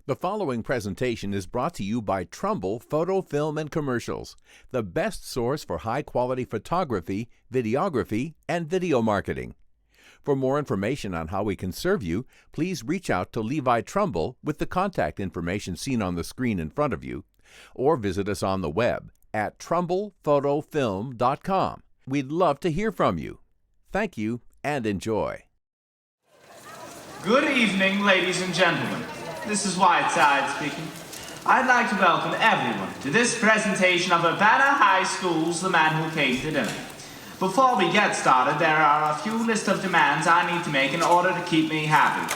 The following presentation is brought to you by Trumbull Photo, Film, and Commercials, the best source for high-quality photography, videography, and video marketing. For more information on how we can serve you, please reach out to Levi Trumbull with the contact information seen on the screen in front of you, or visit us on the web at trumbullphotofilm.com. We'd love to hear from you. Thank you and enjoy. Good evening, ladies and gentlemen. This is Whiteside speaking. I'd like to welcome everyone to this presentation of Urbana High School's The Man Who Came to Dinner. Before we get started, there are a few list of demands I need to make in order to keep me happy.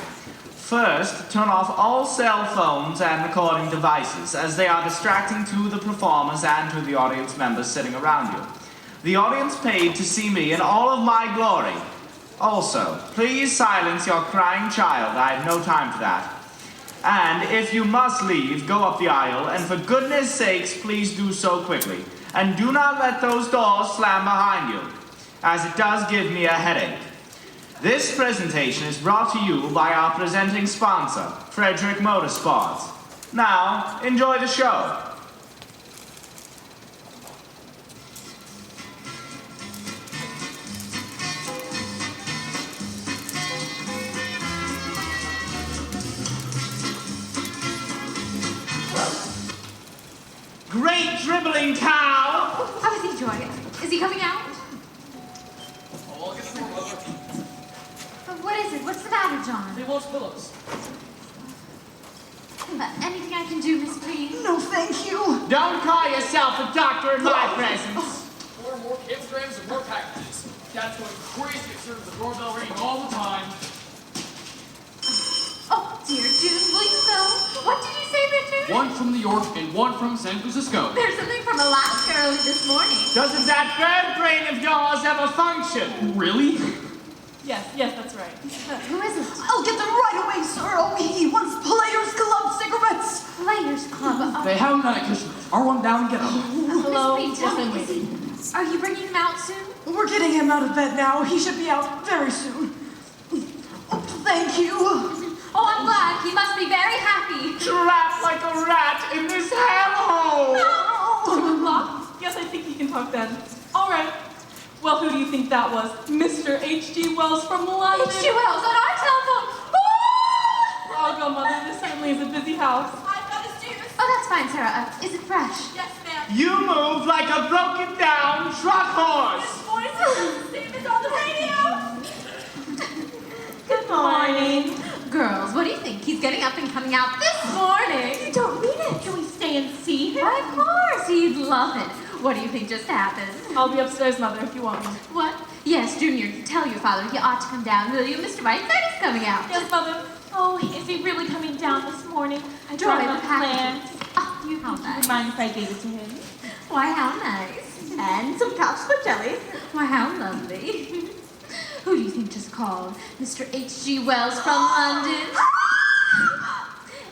First, turn off all cell phones and recording devices, as they are distracting to the performers and to the audience members sitting around you. The audience paid to see me in all of my glory. Also, please silence your crying child. I have no time for that. And if you must leave, go up the aisle, and for goodness sakes, please do so quickly. And do not let those doors slam behind you, as it does give me a headache. This presentation is brought to you by our presenting sponsor, Frederick Motorsports. Now, enjoy the show. Great dribbling cow! How is he enjoying it? Is he coming out? Oh, I'll get some more weather. But what is it? What's the matter, John? They want pillows. Anything I can do, Miss Please? No, thank you. Don't call yourself a doctor in my presence. More kilograms and more packages. Dad's going crazy at serving the doorbell ringing all the time. Oh, dear June, will you go? What did you say, Richard? One from New York and one from San Francisco. There's something from Alaska early this morning. Doesn't that bird brain of yours ever function? Really? Yes, that's right. Who is it? I'll get them right away, sir. Oh, he wants Players Club cigarettes. Players Club. They have them at Kitchen. Run down and get them. Hello. Miss Please, tell me, are you bringing him out soon? We're getting him out of bed now. He should be out very soon. Oh, thank you. Oh, I'm glad. He must be very happy. Trapped like a rat in this hellhole! Lock? Yes, I think he can talk then. All right. Well, who do you think that was? Mr. H.G. Wells from London. H.G. Wells on our telephone. Oh, go, Mother. This certainly is a busy house. I've got his juice. Oh, that's fine, Sarah. Is it fresh? Yes, ma'am. You move like a broken down truck horse! Voice is the same as on the radio. Good morning. Girls, what do you think? He's getting up and coming out this morning. You don't mean it. Can we stay and see him? Why, of course. He'd love it. What do you think just happened? I'll be upstairs, Mother, if you want me. What? Yes, Junior, tell your father he ought to come down, will you? Mr. Whiteside is coming out. Yes, Mother. Oh, is he really coming down this morning? I Joy, brought the him a plan. packages. Oh, You how wouldn't nice. mind if I gave it to him? Why, how nice. And some couch split jelly. Why, how lovely. Who do you think just called? Mr. H.G. Wells from London?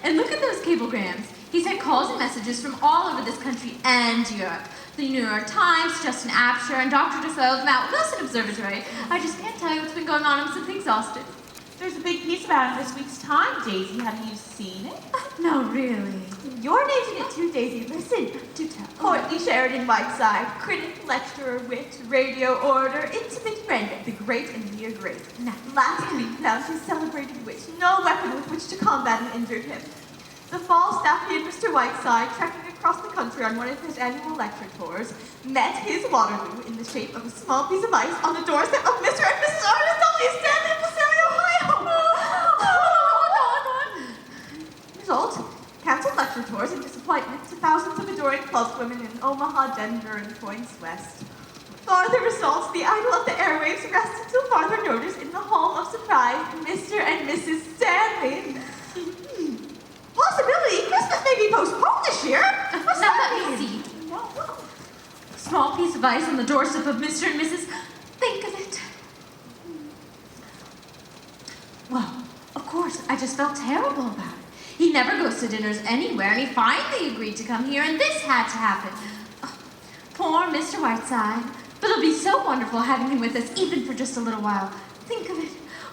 And look at those cablegrams. He's had calls and messages from all over this country and Europe. The New York Times, Justin Apshire, and Dr. Defoe of Mount Wilson Observatory. I just can't tell you what's been going on. I'm simply exhausted. There's a big piece about him this week's Time, Daisy. Have you seen it? No, really. You're naming it too, Daisy. Listen. Do tell. Courtney Sheridan Whiteside, critic, lecturer, wit, radio orator, intimate friend of the great and the great. No. Last week found his celebrated wit no weapon with which to combat an injured him. The fall staff and Mr. Whiteside, trekking across the country on one of his annual lecture tours, met his Waterloo in the shape of a small piece of ice on the doorstep of Mr. and Mrs. Ernest W. Stanley of Passaic, Ohio. Result, canceled lecture tours and disappointment to thousands of adoring club women in Omaha, Denver, and points west. Farther results, the idol of the airwaves rests until farther notice in the home of surprise, Mr. and Mrs. Stanley. Possibility, Christmas may be postponed this year. What's Now that let me mean? see. Small piece of ice on the doorstep of Mr. and Mrs. Think of it. Well, of course, I just felt terrible about it. He never goes to dinners anywhere, and he finally agreed to come here, and this had to happen. Oh, poor Mr. Whiteside. But it'll be so wonderful having him with us, even for just a little while. Think of it.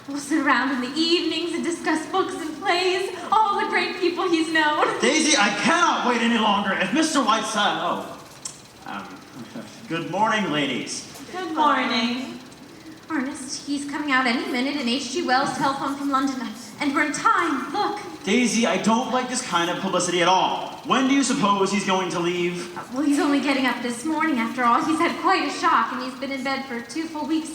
We'll sit around in the evenings and discuss books and plays, all the great people he's known. Daisy, I cannot wait any longer. If Mr. Whiteside... Good morning, ladies. Good morning. Ernest, he's coming out any minute in H.G. Wells' telephone from London. And we're in time. Look. Daisy, I don't like this kind of publicity at all. When do you suppose he's going to leave? Well, he's only getting up this morning after all. He's had quite a shock, and he's been in bed for 2 full weeks.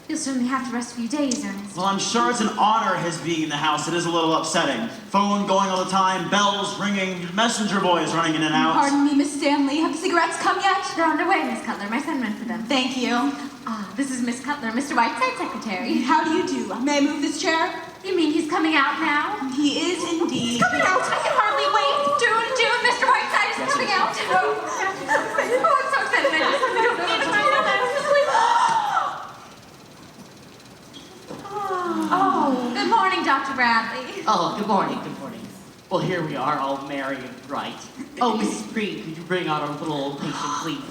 You'll certainly have to rest a few days, Ernest. Well, I'm sure it's an honor his being in the house. It is a little upsetting. Phone going all the time, bells ringing, messenger boys running in and out. Pardon me, Miss Stanley. Have the cigarettes come yet? They're on their way, Miss Cutler. My son went for them. Thank you. This is Miss Cutler, Mr. Whiteside's secretary. How do you do? May I move this chair? You mean he's coming out now? He is indeed. Coming out? I can hardly wait. June, Mr. Whiteside is coming out. Oh, I'm so excited. I don't need to Oh, good morning, Dr. Bradley. Oh, good morning, good morning. Well, here we are, all merry and bright. Oh, Mrs. Green, could you bring out our little old patient, please?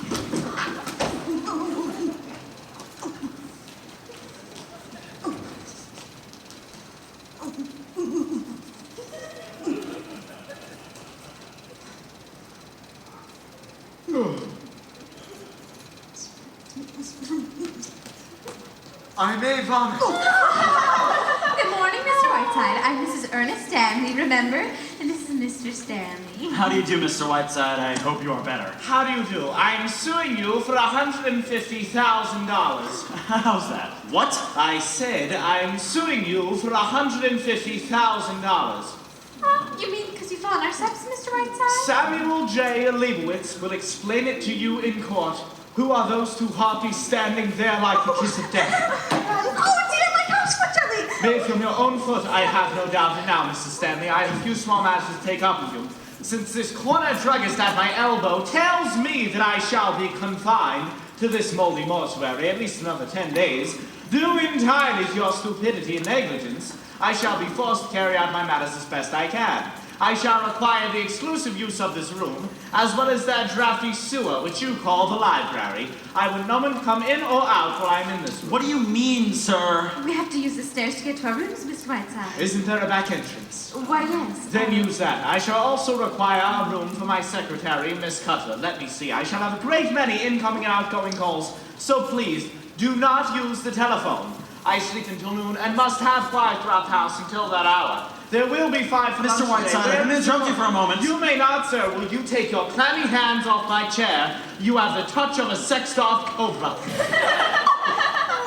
I may vomit. Good morning, Mr. Whiteside. I'm Mrs. Ernest Stanley, remember? And this is Mr. Stanley. How do you do, Mr. Whiteside? I hope you are better. How do you do? I'm suing you for $150,000. How's that? What? I said I'm suing you for $150,000. You mean because you fell on our steps, Mr. Whiteside? Samuel J. Leibowitz will explain it to you in court. Who are those two harpies standing there like the kiss of death? Oh dear, my gosh, what jelly! Made from your own foot, I have no doubt. And now, Mrs. Stanley, I have a few small matters to take up with you. Since this corner druggist at my elbow tells me that I shall be confined to this moldy mortuary at least another 10 days, due entirely to your stupidity and negligence, I shall be forced to carry out my matters as best I can. I shall require the exclusive use of this room, as well as that drafty sewer, which you call the library. I would no one come in or out while I'm in this room. What do you mean, sir? We have to use the stairs to get to our rooms, Mr. Whiteside. Isn't there a back entrance? Why, yes. Then use that. I shall also require a room for my secretary, Miss Cutler. Let me see. I shall have a great many incoming and outgoing calls, so please, do not use the telephone. I sleep until noon and must have quiet throughout the house until that hour. There will be 5 for Mr. Whiteside, I'm going to interrupt you for a moment. You may not, sir. Will you take your clammy hands off my chair? You have the touch of a sexed-off cobra.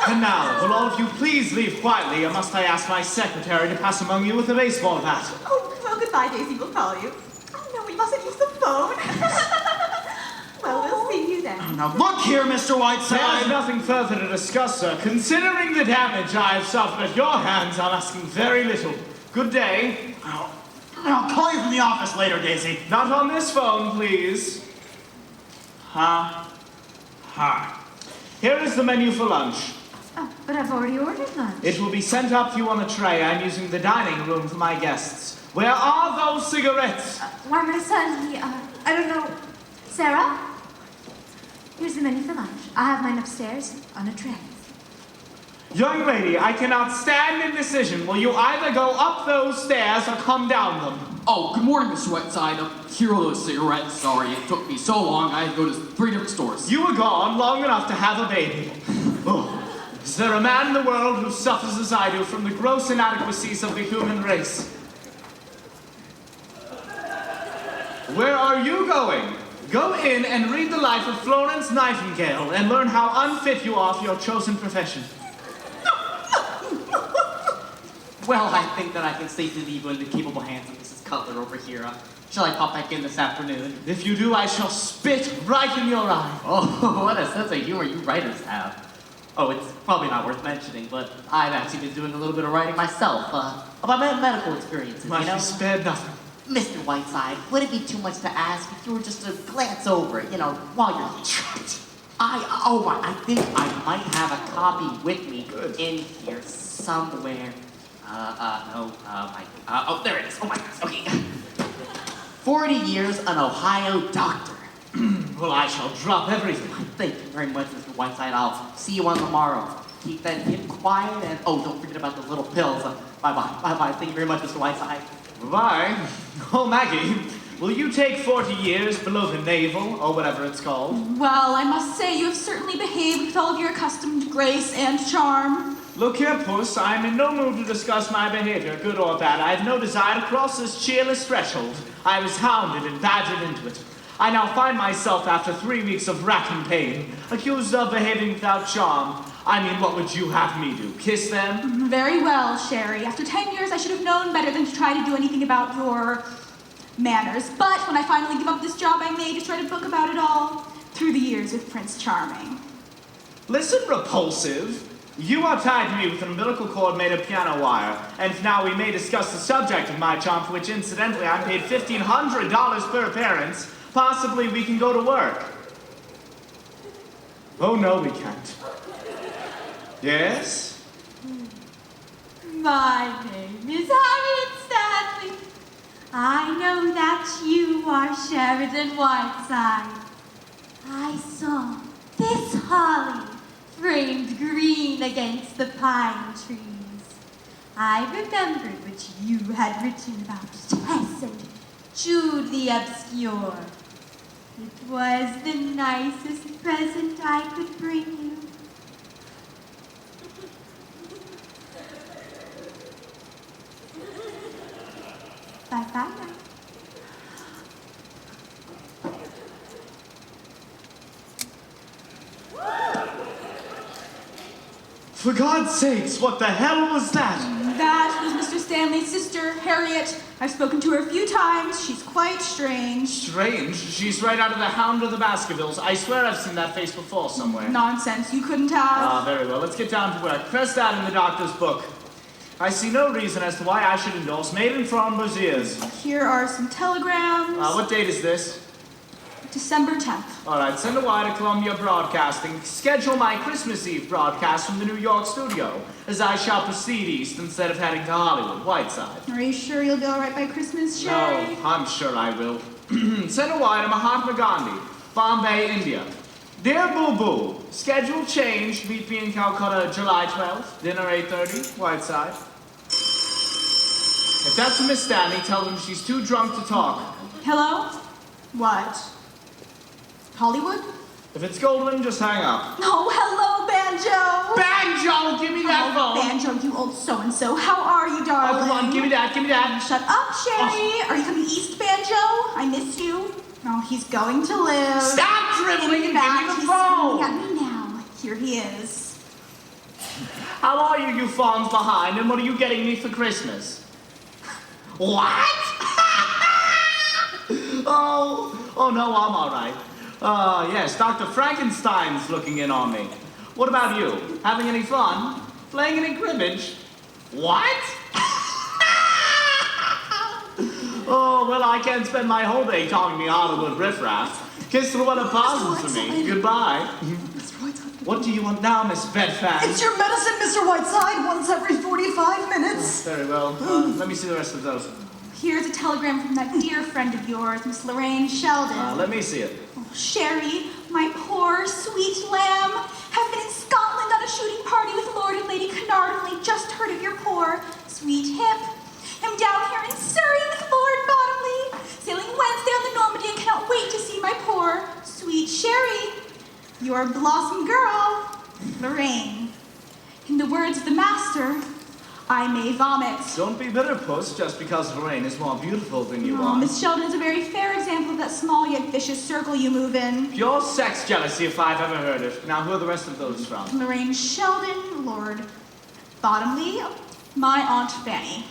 And now, will all of you please leave quietly, or must I ask my secretary to pass among you with a baseball bat? Oh, well, goodbye, Daisy. We'll call you. Oh, no, we mustn't use the phone. Well, we'll see you then. Now look here, Mr. There's Whiteside. nothing further to discuss, sir. Considering the damage I have suffered at your hands, I'm asking very little. Good day. I'll call you from the office later, Daisy. Not on this phone, please. Ha. Here is the menu for lunch. Oh, but I've already ordered lunch. It will be sent up to you on a tray. I'm using the dining room for my guests. Where are those cigarettes? Why, my son, he, I don't know. Sarah? Here's the menu for lunch. I have mine upstairs on a tray. Young lady, I cannot stand indecision. Will you either go up those stairs or come down them? Oh, good morning, Mr. Whiteside. Here are those cigarettes. Sorry, it took me so long. I had to go to 3 different stores. You were gone long enough to have a baby. Oh. Is there a man in the world who suffers as I do from the gross inadequacies of the human race? Where are you going? Go in and read the life of Florence Nightingale and learn how unfit you are for your chosen profession. Well, I think that I can safely leave you in the capable hands of Mrs. Cutler over here. Shall I pop back in this afternoon? If you do, I shall spit right in your eye. Oh, what a sense of humor you writers have. Oh, it's probably not worth mentioning, but I've actually been doing a little bit of writing myself, about my medical experiences, Might you know? be spared nothing. Mr. Whiteside, would it be too much to ask if you were just to glance over it, while you're trapped? I think I might have a copy with me in here somewhere. There it is. Oh my gosh, okay. 40 years an Ohio doctor. Well, I shall drop everything. Thank you very much, Mr. Whiteside. I'll see you on the morrow. Keep that hip quiet and, don't forget about the little pills. Bye-bye. Thank you very much, Mr. Whiteside. Why? Oh, Maggie, will you take 40 years below the navel, or whatever it's called? Well, I must say you have certainly behaved with all of your accustomed grace and charm. Look here, Puss, I'm in no mood to discuss my behavior, good or bad. I have no desire to cross this cheerless threshold. I was hounded and badgered into it. I now find myself, after 3 weeks of racking pain, accused of behaving without charm. I mean, what would you have me do? Kiss them? Very well, Sherry. After 10 years, I should have known better than to try to do anything about your manners. But when I finally give up this job I made to try to book about it all, through the years with Prince Charming. Listen, Repulsive. You are tied to me with an umbilical cord made of piano wire, and now we may discuss the subject of my charm, for which incidentally I'm paid $1,500 per appearance. Possibly we can go to work. Oh no, we can't. Yes? My name is Harriet Stanley. I know that you are Sheridan Whiteside. I saw this holly framed green against the pine trees. I remembered what you had written about Tess and Jude the Obscure. It was the nicest present I could bring you. Bye-bye now. For God's sakes, what the hell was that? That was Mr. Stanley's sister, Harriet. I've spoken to her a few times. She's quite strange. Strange. She's right out of The Hound of the Baskervilles. I swear I've seen that face before somewhere. Nonsense, you couldn't have. Ah, very well. Let's get down to work. Press that in the doctor's book. I see no reason as to why I should endorse Maiden from Braziers. Here are some telegrams. What date is this? December 10th. All right, send a wire to Columbia Broadcasting. Schedule my Christmas Eve broadcast from the New York studio, as I shall proceed east instead of heading to Hollywood, Whiteside. Are you sure you'll be all right by Christmas, Sherry? No, I'm sure I will. Send a wire to Mahatma Gandhi, Bombay, India. Dear Boo Boo, schedule changed. Meet me in Calcutta July 12th, dinner 8:30, Whiteside. If that's Miss Stanley, tell them she's too drunk to talk. Hello? What? Hollywood? If it's Goldwyn, just hang up. Oh, hello, Banjo! Banjo, give me that phone! Banjo, you old so-and-so. How are you, darling? Oh, come on, give me that, give me that. Shut up, Sherry. Are you coming east, Banjo? I miss you. Oh, he's going to live. Stop dribbling and give me the He's phone! screaming at me now. Here he is. How are you, you fawns behind, and what are you getting me for Christmas? What? Oh no, I'm all right. Yes, Dr. Frankenstein's looking in on me. What about you? Having any fun? Playing any cribbage? What? Oh, well, I can't spend my whole day calling me Hollywood riffraff. Kiss the one of pauses for me. Goodbye. What do you want now, Miss Bedfan? It's your medicine, Mr. Whiteside, once every 45 minutes. Very well. Let me see the rest of those. Here's a telegram from that dear friend of yours, Miss Lorraine Sheldon. Let me see it. Oh, Sherry, my poor sweet lamb, have been in Scotland on a shooting party with Lord and Lady Cunard, only just heard of your poor sweet hip. I'm down here in Surrey with Lord Bottomley, sailing Wednesday on the Normandy and cannot wait to see my poor sweet Sherry. Your blossom girl, Lorraine. In the words of the master, I may vomit. Don't be bitter, Puss, just because Lorraine is more beautiful than you Oh, are. Miss Sheldon is a very fair example of that small yet vicious circle you move in. Pure sex jealousy, if I've ever heard it. Now, who are the rest of those from? Lorraine Sheldon, Lord Bottomley, my Aunt Fanny.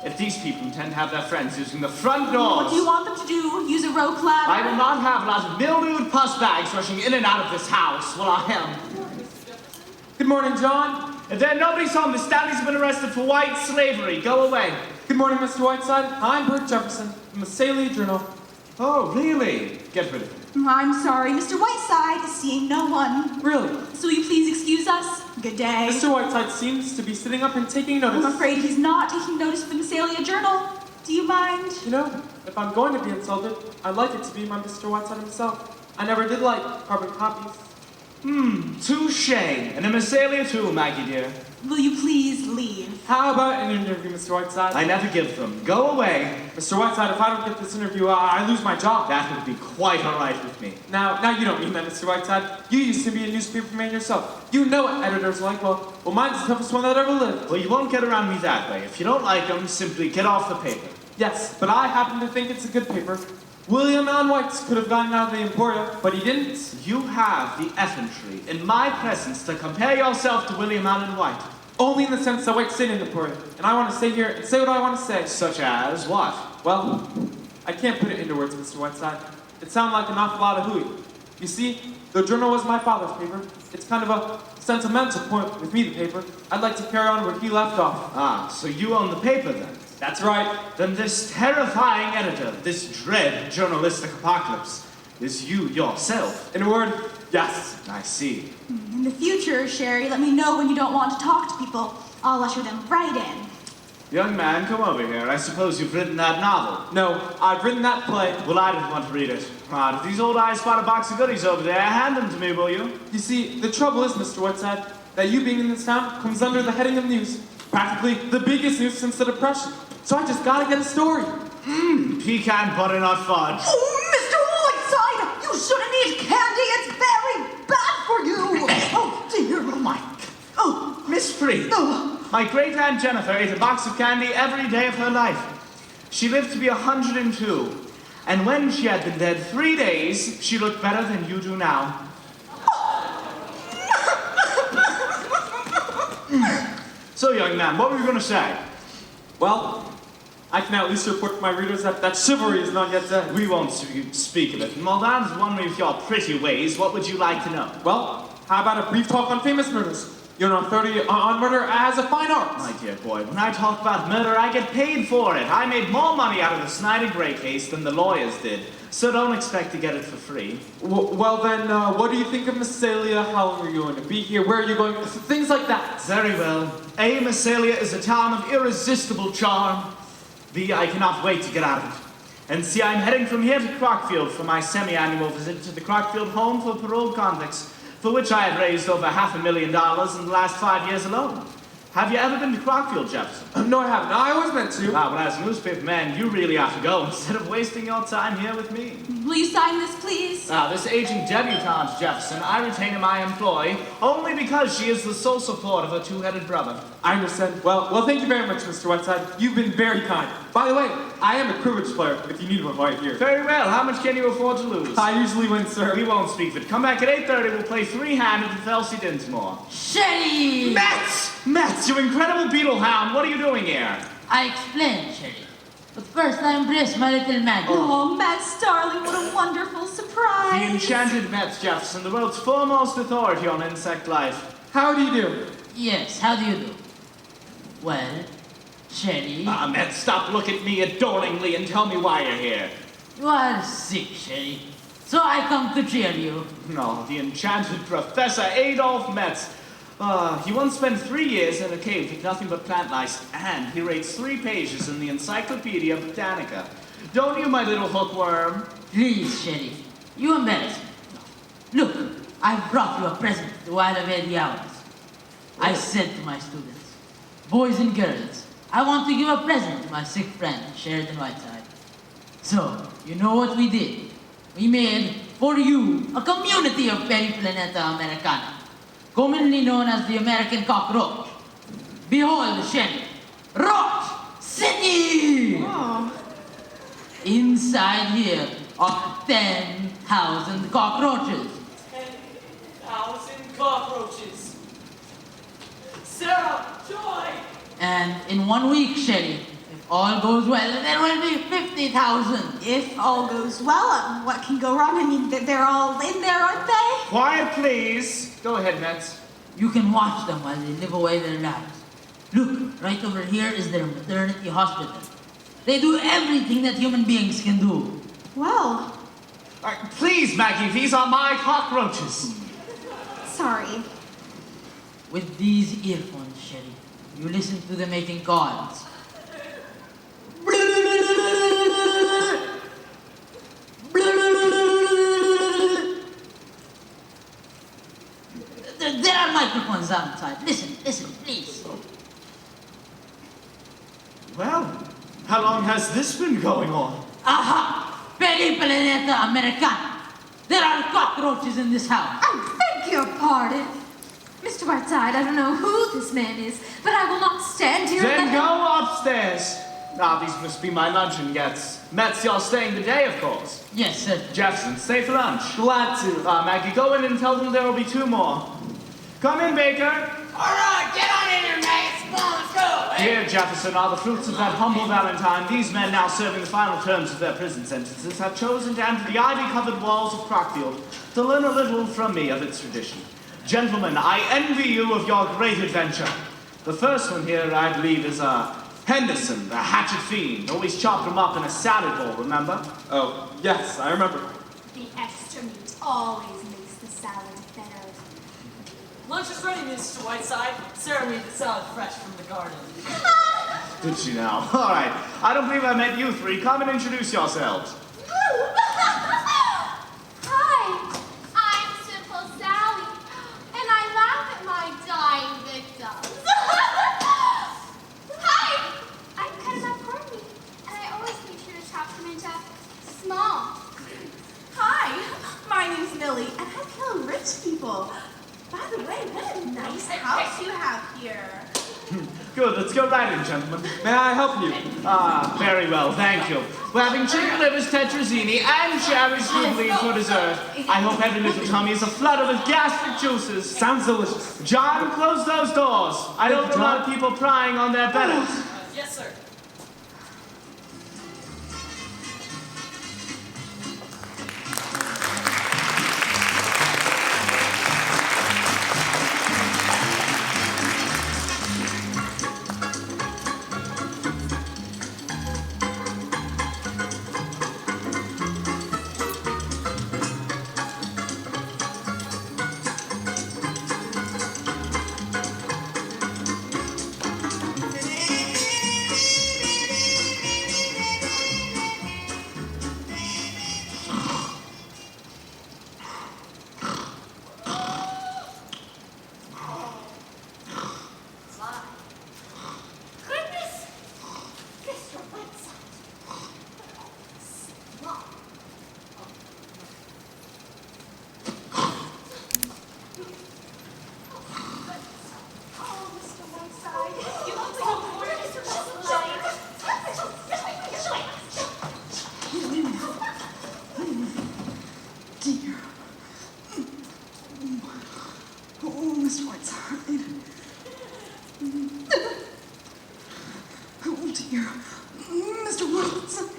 If these people intend to have their friends using the front doors... What do you want them to do? Use a rope ladder? I will not have a lot of mildewed pus bags rushing in and out of this house. Well, I am. Good morning, John. If there nobody's home, the Stanleys have been arrested for white slavery. Go away. Good morning, Mr. Whiteside. I'm Bert Jefferson from the Saley Journal. Oh, really? Get rid of it. I'm sorry, Mr. Whiteside is seeing no one. Really? So will you please excuse us? Good day. Mr. Whiteside seems to be sitting up and taking notice. I'm afraid he's not taking notice of the Massalia Journal. Do you mind? You know, if I'm going to be insulted, I'd like it to be by Mr. Whiteside himself. I never did like carbon copies. Touche. And a Massalia too, Maggie dear. Will you please leave? How about an interview, Mr. Whiteside? I never give them. Go away. Mr. Whiteside, if I don't get this interview, I lose my job. That would be quite all right with me. Now you don't mean that, Mr. Whiteside. You used to be a newspaper man yourself. You know what editors are like. Well, mine's the toughest one that ever lived. Well, you won't get around me that way. If you don't like them, simply get off the paper. Yes, but I happen to think it's a good paper. William Allen White could have gotten out of the Emporia, but he didn't. You have the effrontery in my presence to compare yourself to William Allen White. Only in the sense that White stayed in the Emporia. And I want to stay here and say what I want to say. Such as what? Well, I can't put it into words, Mr. Whiteside. It sounds like an awful lot of hooey. You see, the journal was my father's paper. It's kind of a sentimental point with me, the paper. I'd like to carry on where he left off. Ah, so you own the paper then? That's right. Then this terrifying editor, this dread journalistic apocalypse, is you yourself. In a word, yes. I see. In the future, Sherry, let me know when you don't want to talk to people. I'll usher them right in. Young man, come over here. I suppose you've written that novel. No, I've written that play. Well, I didn't want to read it. Ah, if these old eyes spot a box of goodies over there, hand them to me, will you? You see, the trouble is, Mr. Whiteside, that you being in this town comes under the heading of news. Practically the biggest news since the Depression. So I just gotta get a story. Pecan butternut fudge. Oh, Mr. Whiteside, you shouldn't eat candy. It's very bad for you. Oh, dear, oh my. Oh, Miss Free. oh. My great-aunt Jennifer ate a box of candy every day of her life. She lived to be 102. And when she had been dead 3 days, she looked better than you do now. So, young man, what were you going to say? Well, I can at least report to my readers that chivalry is not yet dead. We won't speak of it. Maldan's wondering with your pretty ways, what would you like to know? Well, how about a brief talk on famous murders? You're on 30 on murder as a fine art. My dear boy, when I talk about murder, I get paid for it. I made more money out of the Snyder Gray case than the lawyers did. So don't expect to get it for free. Well then, what do you think of Massalia? How long are you going to be here? Where are you going? Things like that. Very well. A, Massalia is a town of irresistible charm. B, I cannot wait to get out of it. And C, I'm heading from here to Crockfield for my semi-annual visit to the Crockfield Home for Paroled Convicts, for which I have raised over $500,000 in the last 5 years alone. Have you ever been to Crockfield, Jefferson? No, I haven't. I always meant to. Ah, well, as a newspaper man, you really have to go instead of wasting your time here with me. Will you sign this, please? Now, this aging debutante, Jefferson, I retain in my employ only because she is the sole support of her two-headed brother. I understand. Well, thank you very much, Mr. Whiteside. You've been very kind. By the way, I am a cribbage player, if you need one right here. Very well. How much can you afford to lose? I usually win, sir. We won't speak of it. Come back at 8:30. We'll play three-handed with Elsie Dinsmore. Sherry! Metz, you incredible beetle hound. What are you doing here? I explained, Sherry. But first I embrace my little man. Oh, Matt's darling, what a wonderful surprise. The enchanted Metz, Jefferson, the world's foremost authority on insect life. How do you do? Yes, how do you do? Well, Sherry, Ah, Metz, stop looking at me adoringly and tell me why you're here. you are sick, Sherry. So I come to cheer you. No, the enchanted Professor Adolf Metz. He once spent 3 years in a cave with nothing but plant lice, and he rates 3 pages in the Encyclopedia Britannica. Don't you, my little hookworm? Please, Sherry, you embarrass me. Look, I brought you a present while I've had the hours. I said to my students, boys and girls, I want to give a present to my sick friend, Sheridan Whiteside. So, you know what we did? We made, for you, a community of Periplaneta Americana, commonly known as the American cockroach. Behold, Sherry, Roach City! Oh. Inside here are 10,000 cockroaches. 10,000 cockroaches. Sarah, Joy! And in 1 week, Sherry, if all goes well, there will be 50,000. If all goes well, what can go wrong? I mean, they're all in there, aren't they? Quiet, please. Go ahead, Metz. You can watch them while they live away their lives. Look, right over here is their maternity hospital. They do everything that human beings can do. Well, Please, Maggie, these are my cockroaches. sorry. With these earphones, Sherry, you listen to them making calls. There are microphones one's outside. Listen, please. Well, how long has this been going on? Aha! Peggy Planeta Americana. There are cockroaches in this house. I beg your pardon. Mr. Whiteside, I don't know who this man is, but I will not stand here Then and let him... go upstairs. Ah, these must be my luncheon guests. Mets, you're staying the day, of course. Yes, sir. Jefferson, stay for lunch. Glad to. Maggie, go in and tell them there will be 2 more. Come in, Baker. All right, get on in here, Max. Come on, let's go. Here, Jefferson, are the fruits of that humble Valentine. These men, now serving the final terms of their prison sentences, have chosen to enter the ivy-covered walls of Crockfield to learn a little from me of its tradition. Gentlemen, I envy you of your great adventure. The first one here, I believe, is Henderson, the hatchet fiend. Always chopped him up in a salad bowl, remember? Oh, yes, I remember. The extra meat always makes the salad better. Lunch is ready, Mr. Whiteside. Sarah made the salad fresh from the garden. Did she now? All right. I don't believe I met you 3. Come and introduce yourselves. Hi, I'm Simple Sally, and I laugh at my dying victims. Hi, I'm Cutting Courtney, and I always make sure to chop them into small. Hi, my name's Millie, and I kill rich people. By the way, what a nice house you have here. Good, let's go right in, gentlemen. May I help you? Ah, very well, thank you. We're having chicken livers, tetrazzini, and cherry scoopline for dessert. I hope every little tummy is aflutter with gastric juices. Sounds delicious. John, close those doors. I don't want a lot of people prying on their bedders. Yes, sir. Mr. Whiteside. Oh, dear. Mr. Whiteside.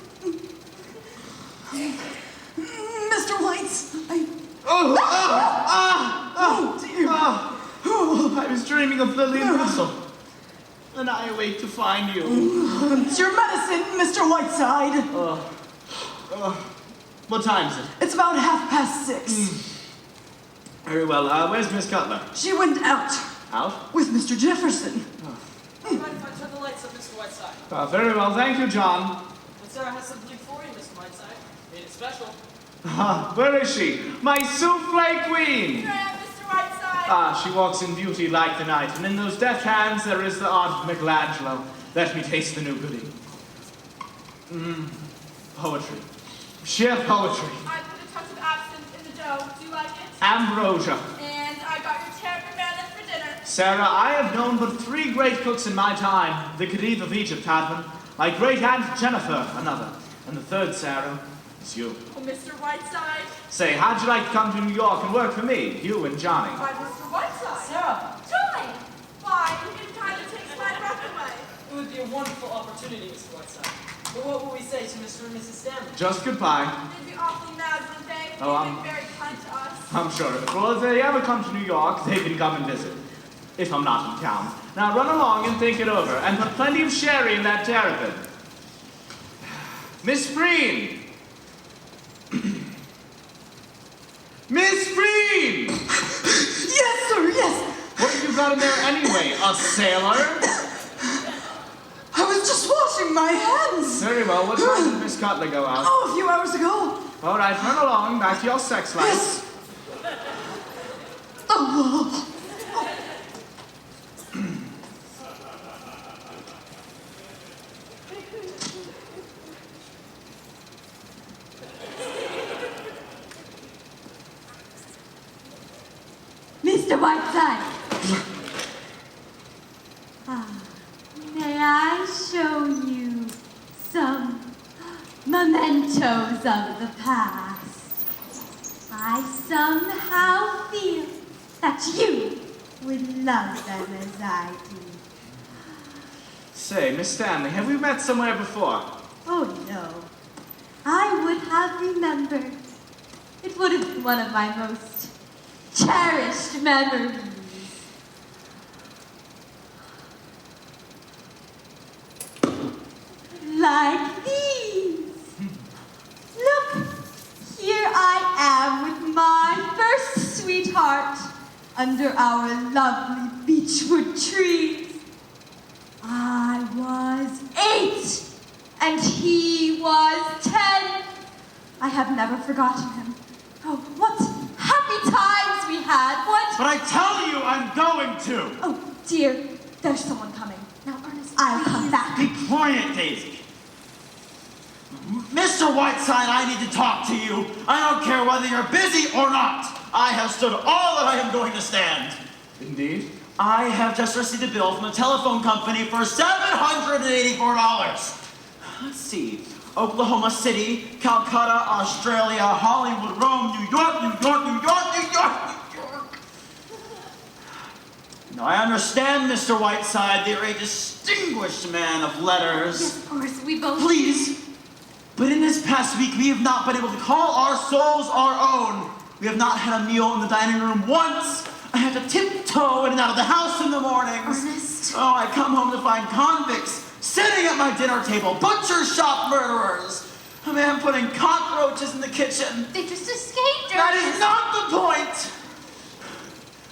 Mr. Whiteside. Oh, dear. I was dreaming of Lillian Russell, and I awake to find you. It's your medicine, Mr. Whiteside. What time is it? It's about 6:30. Very well. Where's Miss Cutler? She went out Out? with Mr. Jefferson. Do you mind if I turn the lights up, Mr. Whiteside? Very well. Thank you, John. And Sarah has something for you, Mr. Whiteside. Made it special. Where is she? My souffle queen! Here I am, Mr. Whiteside. She walks in beauty like the night, and in those deft hands there is the art of Michelangelo. Let me taste the new goodie. Poetry. Sheer poetry. I put a touch of absinthe in the dough. Do you like it? Ambrosia. And I got your terrapin manna for dinner. Sarah, I have known but 3 great cooks in my time. The Khedive of Egypt had one. My great-aunt Jennifer, another. And the 3rd, Sarah, is you. Oh, Mr. Whiteside. Say, how'd you like to come to New York and work for me? You and Johnny. Why, Mr. Whiteside? Sarah, Joy! Why, it kind of takes my breath away. it would be a wonderful opportunity, Mr. Whiteside. But what will we say to Mr. and Mrs. Stanley? Just goodbye. They'd be awfully mad, wouldn't they? Oh, They've been very kind to us. I'm sure of it. Well, if they ever come to New York, they can come and visit. If I'm not in town. Now run along and think it over, and put plenty of sherry in that terrapin. Miss Breen! Miss Breen! Yes, sir, yes. What have you got in there anyway? A sailor? I was just washing my hands. Very well. What time did Miss Cutler go out? Oh, a few hours ago. All right, run along. Back to your sex life. Yes. Oh. Mr. Whiteside. May I show you some mementos of the past? I somehow feel that you would love them as I do. Say, Miss Stanley, have we met somewhere before? Oh no, I would have remembered. It would have been one of my most cherished memories. Like these. Look, here I am with my first sweetheart under our lovely beechwood trees. I was 8 and he was 10. I have never forgotten him. Oh, what happy times we had. What? But I tell you, I'm going to. Oh, dear, there's someone coming. Now, Ernest, I'll come back. Be quiet, Daisy. Mr. Whiteside, I need to talk to you. I don't care whether you're busy or not. I have stood all that I am going to stand. Indeed. I have just received a bill from the telephone company for $784. Let's see. Oklahoma City, Calcutta, Australia, Hollywood, Rome, New York, New York, New York, New York, New York. Now, I understand, Mr. Whiteside, that you're a distinguished man of letters. Yes, of course, we both... Please. But in this past week, we have not been able to call our souls our own. We have not had a meal in the dining room once. I have to tiptoe in and out of the house in the mornings. Ernest. Oh, I come home to find convicts sitting at my dinner table, butcher shop murderers, a man putting cockroaches in the kitchen. They just escaped, That Ernest. is not the point.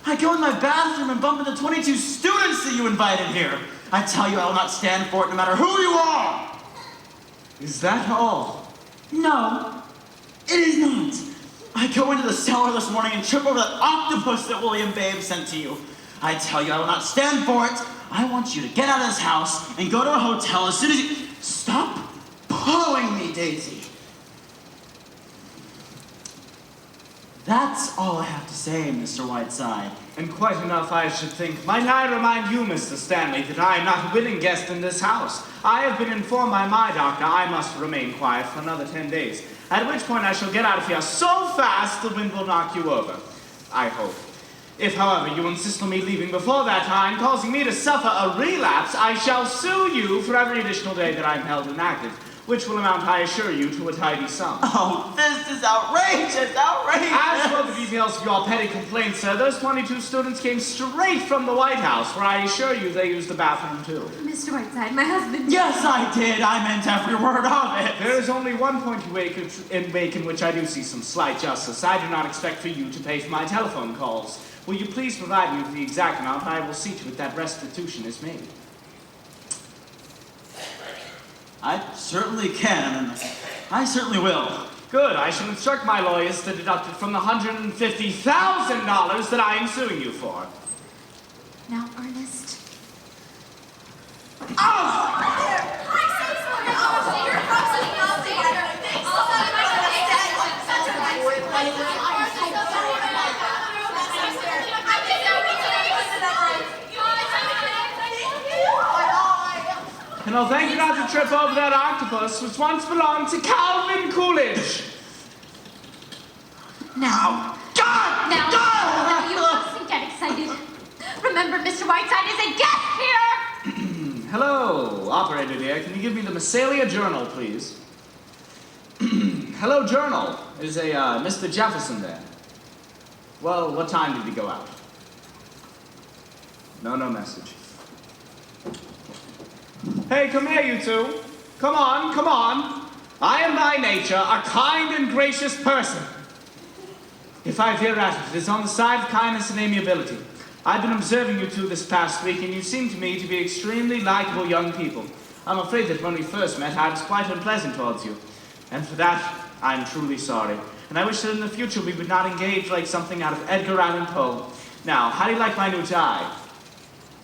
I go in my bathroom and bump into 22 students that you invited here. I tell you, I will not stand for it no matter who you are. Is that all? No, it is not. I go into the cellar this morning and trip over that octopus that William Babe sent to you. I tell you, I will not stand for it. I want you to get out of this house and go to a hotel as soon as you... Stop pulling me, Daisy. That's all I have to say, Mr. Whiteside. And quite enough, I should think. Might I remind you, Mr. Stanley, that I am not a willing guest in this house. I have been informed by my doctor I must remain quiet for another 10 days, at which point I shall get out of here so fast the wind will knock you over. I hope. If, however, you insist on me leaving before that time, causing me to suffer a relapse, I shall sue you for every additional day that I am held inactive, which will amount, I assure you, to a tidy sum. Oh, this is outrageous, outrageous! As for the details of your petty complaint, sir, those 22 students came straight from the White House, where I assure you they used the bathroom, too. Mr. Whiteside, my husband... Yes, I did. I meant every word of it. There is only one point you make in which I do see some slight justice. I do not expect for you to pay for my telephone calls. Will you please provide me with the exact amount, and I will see to it that restitution is made. I certainly can. I certainly will. Good. I shall instruct my lawyers to deduct it from the $150,000 that I am suing you for. Now, Ernest... And I'll thank you not to trip over that octopus, which once belonged to Calvin Coolidge. Now... God! Now, God! you mustn't get excited. Remember, Mr. Whiteside is a guest here! Hello, operator dear. Can you give me the Massalia Journal, please? Hello, Journal. Is a Mr. Jefferson there? Well, what time did he go out? No message. Hey, come here, you two. Come on, come on. I am by nature a kind and gracious person. If I veer at it, it is on the side of kindness and amiability. I've been observing you two this past week, and you seem to me to be extremely likable young people. I'm afraid that when we first met, I was quite unpleasant towards you. And for that, I'm truly sorry. And I wish that in the future we would not engage like something out of Edgar Allan Poe. Now, how do you like my new tie?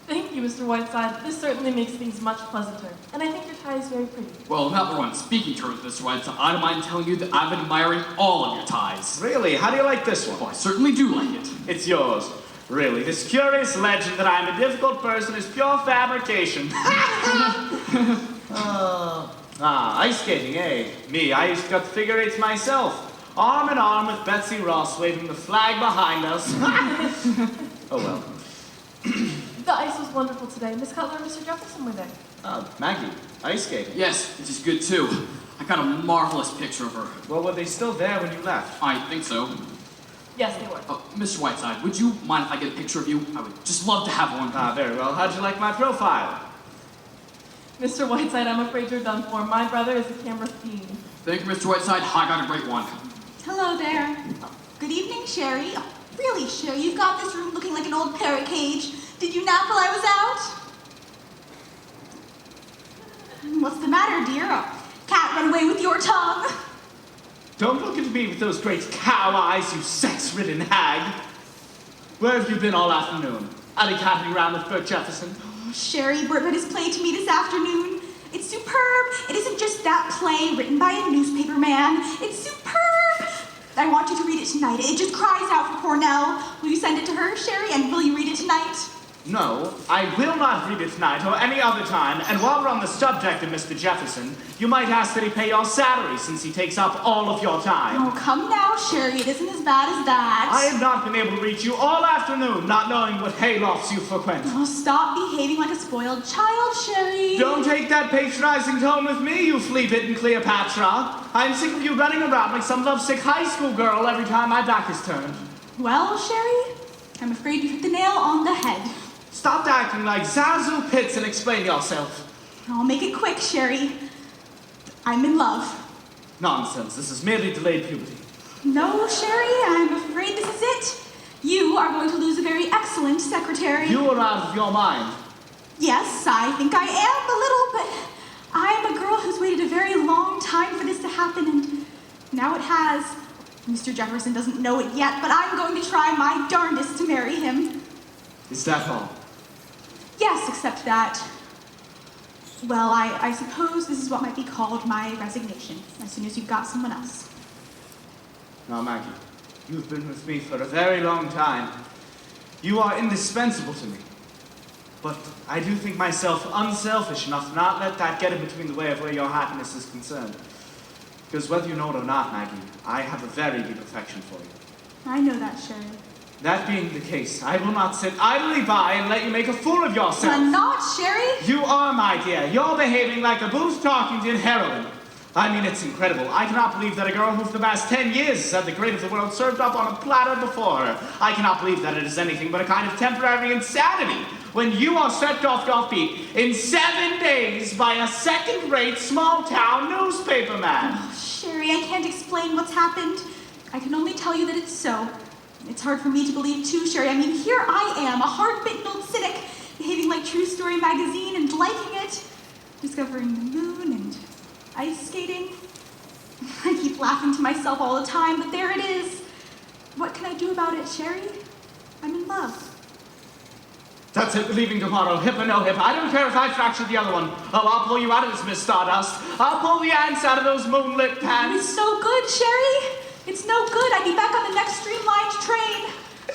Thank you, Mr. Whiteside. This certainly makes things much pleasanter. And I think your tie is very pretty. Well, not that we're on speaking terms, Mr. Whiteside. I don't mind telling you that I've been admiring all of your ties. Really? How do you like this one? Well, I certainly do like it. It's yours. Really, this curious legend that I'm a difficult person is pure fabrication. Ice skating, eh? Me, I used to cut the figure eights myself. Arm in arm with Betsy Ross, waving the flag behind us. Oh well. The ice was wonderful today. Miss Cutler and Mr. Jefferson were there. Maggie, ice skating. Yes, it is good too. I got a marvelous picture of her. Well, were they still there when you left? I think so. Yes, they were. Mr. Whiteside, would you mind if I get a picture of you? I would just love to have one. Very well. How'd you like my profile? Mr. Whiteside, I'm afraid you're done for. My brother is a camera fiend. Thank you, Mr. Whiteside. I got a great one. Hello there. Good evening, Sherry. Really, Sherry, you've got this room looking like an old parrot cage. Did you nap while I was out? What's the matter, dear? Cat run away with your tongue? Don't look at me with those great cow eyes, you sex-ridden hag. Where have you been all afternoon? Alley-catting around with Bert Jefferson? Oh, Sherry, Bert read his play to me this afternoon. It's superb. It isn't just that play written by a newspaper man. It's superb. I want you to read it tonight. It just cries out for Cornell. Will you send it to her, Sherry, and will you read it tonight? No, I will not read it tonight or any other time, and while we're on the subject of Mr. Jefferson, you might ask that he pay your salary since he takes up all of your time. Oh, come now, Sherry. It isn't as bad as that. I have not been able to reach you all afternoon, not knowing what haylofts you frequent. Oh, stop behaving like a spoiled child, Sherry. Don't take that patronizing tone with me, you flea-bitten Cleopatra. I'm sick of you running around like some lovesick high school girl every time my back is turned. Well, Sherry, I'm afraid you hit the nail on the head. Stop acting like Zazu Pitts and explain yourself. I'll make it quick, Sherry. I'm in love. Nonsense. This is merely delayed puberty. No, Sherry, I'm afraid this is it. You are going to lose a very excellent secretary. You are out of your mind. Yes, I think I am a little, but I'm a girl who's waited a very long time for this to happen, and now it has. Mr. Jefferson doesn't know it yet, but I'm going to try my darndest to marry him. Is that all? Yes, except that, well, I suppose this is what might be called my resignation, as soon as you've got someone else. Now, Maggie, you've been with me for a very long time. You are indispensable to me. But I do think myself unselfish enough to not let that get in between the way of where your happiness is concerned. Because whether you know it or not, Maggie, I have a very deep affection for you. I know that, Sherry. That being the case, I will not sit idly by and let you make a fool of yourself. I'm not, Sherry. You are, my dear. You're behaving like a Booth-Tarkington heroine. I mean, it's incredible. I cannot believe that a girl who for the past 10 years has had the great of the world served up on a platter before her. I cannot believe that it is anything but a kind of temporary insanity when you are swept off your feet in 7 days by a second-rate small-town newspaper man. Oh, Sherry, I can't explain what's happened. I can only tell you that it's so. It's hard for me to believe, too, Sherry. I mean, here I am, a hard-bitten old cynic, behaving like True Story magazine and liking it, discovering the moon and ice skating. I keep laughing to myself all the time, but there it is. What can I do about it, Sherry? I'm in love. That's it, we're leaving tomorrow, hip or no hip. I don't care if I fracture the other one. Oh, I'll pull you out of this, Miss Stardust. I'll pull the ants out of those moonlit pants. It's so good, Sherry. It's no good. I'd be back on the next streamlined train.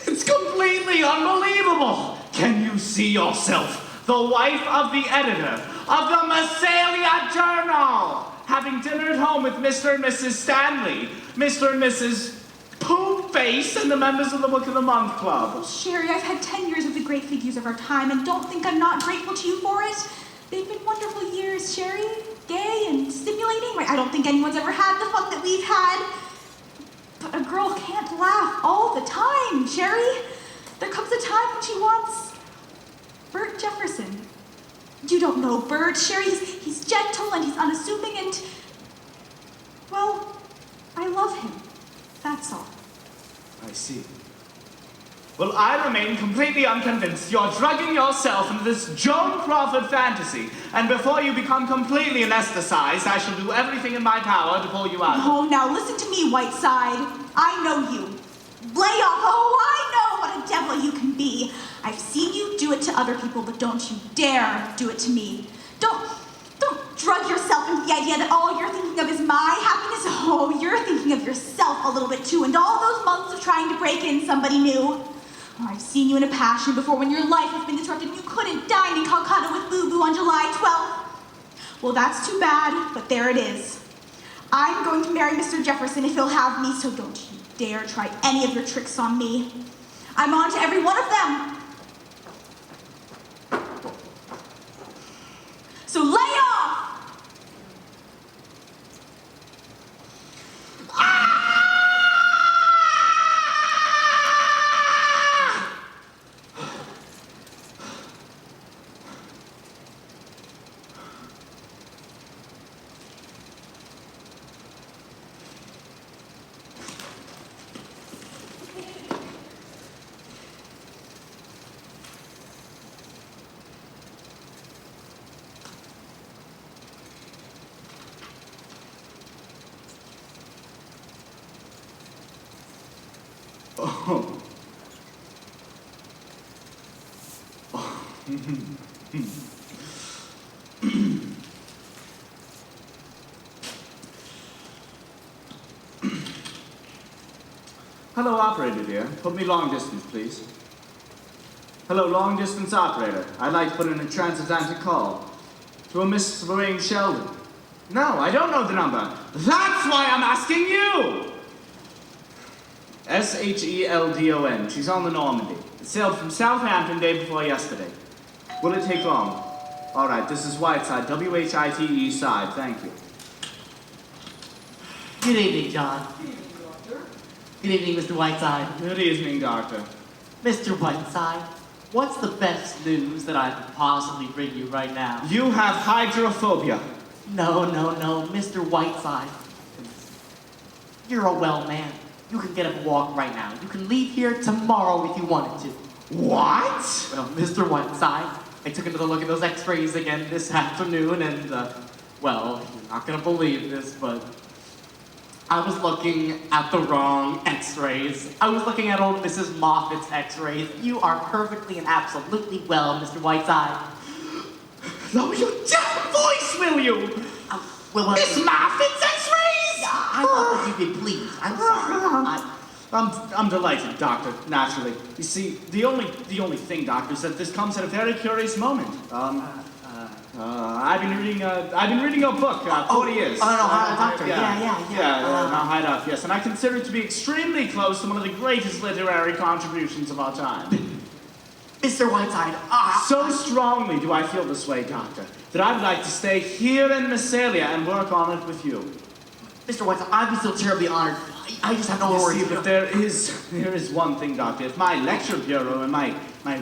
It's completely unbelievable. Can you see yourself, the wife of the editor of the Massalia Journal, having dinner at home with Mr. and Mrs. Stanley, Mr. and Mrs. Poop Face, and the members of the Book of the Month Club? Oh, Sherry, I've had 10 years of the great figures of our time, and don't think I'm not grateful to you for it. They've been wonderful years, Sherry. Gay and stimulating. I don't think anyone's ever had the fun that we've had. But a girl can't laugh all the time, Sherry. There comes a time when she wants Bert Jefferson. You don't know Bert, Sherry. He's gentle and he's unassuming and, well, I love him. That's all. I see. Well, I remain completely unconvinced. You're drugging yourself into this Joan Crawford fantasy, and before you become completely anesthetized, I shall do everything in my power to pull you out. Oh, now listen to me, Whiteside. I know you. Lay off. Oh, I know what a devil you can be. I've seen you do it to other people, but don't you dare do it to me. Don't drug yourself into the idea that all you're thinking of is my happiness. Oh, you're thinking of yourself a little bit too, and all those months of trying to break in somebody new. Oh, I've seen you in a passion before when your life has been disrupted and you couldn't dine in Calcutta with Boo Boo on July 12th. Well, that's too bad, but there it is. I'm going to marry Mr. Jefferson if he'll have me, so don't you dare try any of your tricks on me. I'm on to every one of them. So lay off! Oh. Hello, operator dear. Put me long distance, please. Hello, long distance operator. I'd like to put in a transatlantic call to a Miss Lorraine Sheldon. No, I don't know the number. That's why I'm asking you! Sheldon. She's on the Normandy. It sailed from Southampton day before yesterday. Will it take long? All right, this is Whiteside, W-H-I-T-E side. Thank you. Good evening, John. Good evening, Mr. Whiteside. Good evening, Doctor. Mr. Whiteside, what's the best news that I could possibly bring you right now? You have hydrophobia. No, Mr. Whiteside. You're a well man. You can get up and walk right now. You can leave here tomorrow if you wanted to. What? Well, Mr. Whiteside, I took another look at those x-rays again this afternoon and, well, you're not gonna believe this, but I was looking at the wrong x-rays. I was looking at old Mrs. Moffat's x-rays. You are perfectly and absolutely well, Mr. Whiteside. Lower your damn voice, will you? Miss Moffat's x-rays? I thought that you'd be pleased. I'm sorry. I'm delighted, Doctor, naturally. You see, the only thing, Doctor, is that this comes at a very curious moment. I've been reading your book, 40 Years. Doctor, High Enough, yes. And I consider it to be extremely close to one of the greatest literary contributions of our time. Mr. Whiteside, So strongly do I feel this way, Doctor, that I'd like to stay here in Massalia and work on it with you. Mr. Whiteside, I'd be so terribly honored. I just have no worries. See, but there is one thing, Doctor. If my lecture bureau and my